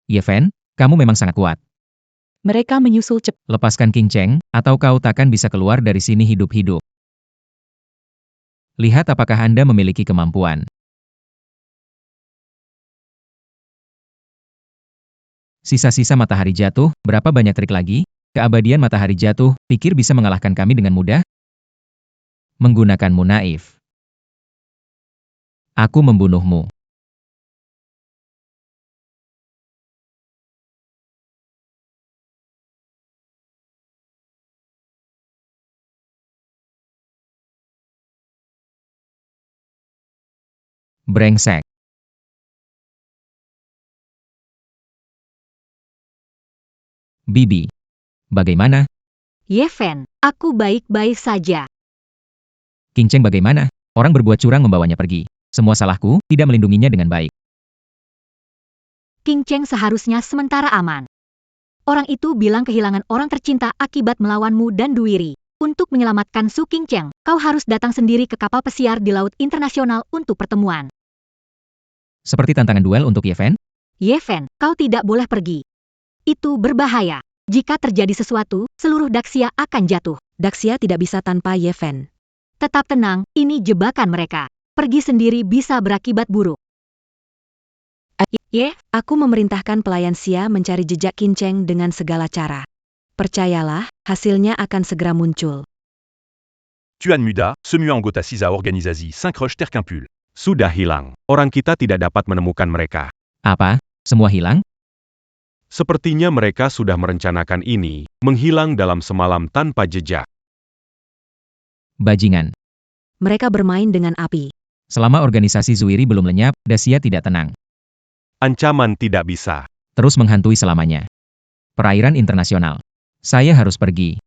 Ye Fen, kamu memang sangat kuat. Mereka menyusul cepat. Lepaskan King Cheng, atau kau takkan bisa keluar dari sini hidup-hidup. Lihat apakah Anda memiliki kemampuan. Sisa-sisa matahari jatuh, berapa banyak trik lagi? Keabadian matahari jatuh, pikir bisa mengalahkan kami dengan mudah? Menggunakanmu naif. Aku membunuhmu. Brengsek. Bibi. Bagaimana? Ye Fen, aku baik-baik saja. King Cheng bagaimana? Orang berbuat curang membawanya pergi. Semua salahku, tidak melindunginya dengan baik. King Cheng seharusnya sementara aman. Orang itu bilang kehilangan orang tercinta akibat melawanmu dan Duiri. Untuk menyelamatkan Su King Cheng, kau harus datang sendiri ke kapal pesiar di Laut Internasional untuk pertemuan. Seperti tantangan duel untuk Ye Fen? Ye Fen, kau tidak boleh pergi. Itu berbahaya. Jika terjadi sesuatu, seluruh Daxia akan jatuh. Daxia tidak bisa tanpa Ye Fen. Tetap tenang, ini jebakan mereka. Pergi sendiri bisa berakibat buruk. Aku memerintahkan pelayan Xia mencari jejak King Cheng dengan segala cara. Percayalah, hasilnya akan segera muncul. Tuan Muda, Semuang Gota Sisa Organisazi 5 Roche Terquimpul. Sudah hilang. Orang kita tidak dapat menemukan mereka. Apa? Semua hilang? Sepertinya mereka sudah merencanakan ini, menghilang dalam semalam tanpa jejak. Bajingan. Mereka bermain dengan api. Selama organisasi Zuiri belum lenyap, Daxia tidak tenang. Ancaman tidak bisa. Terus menghantui selamanya. Perairan internasional. Saya harus pergi.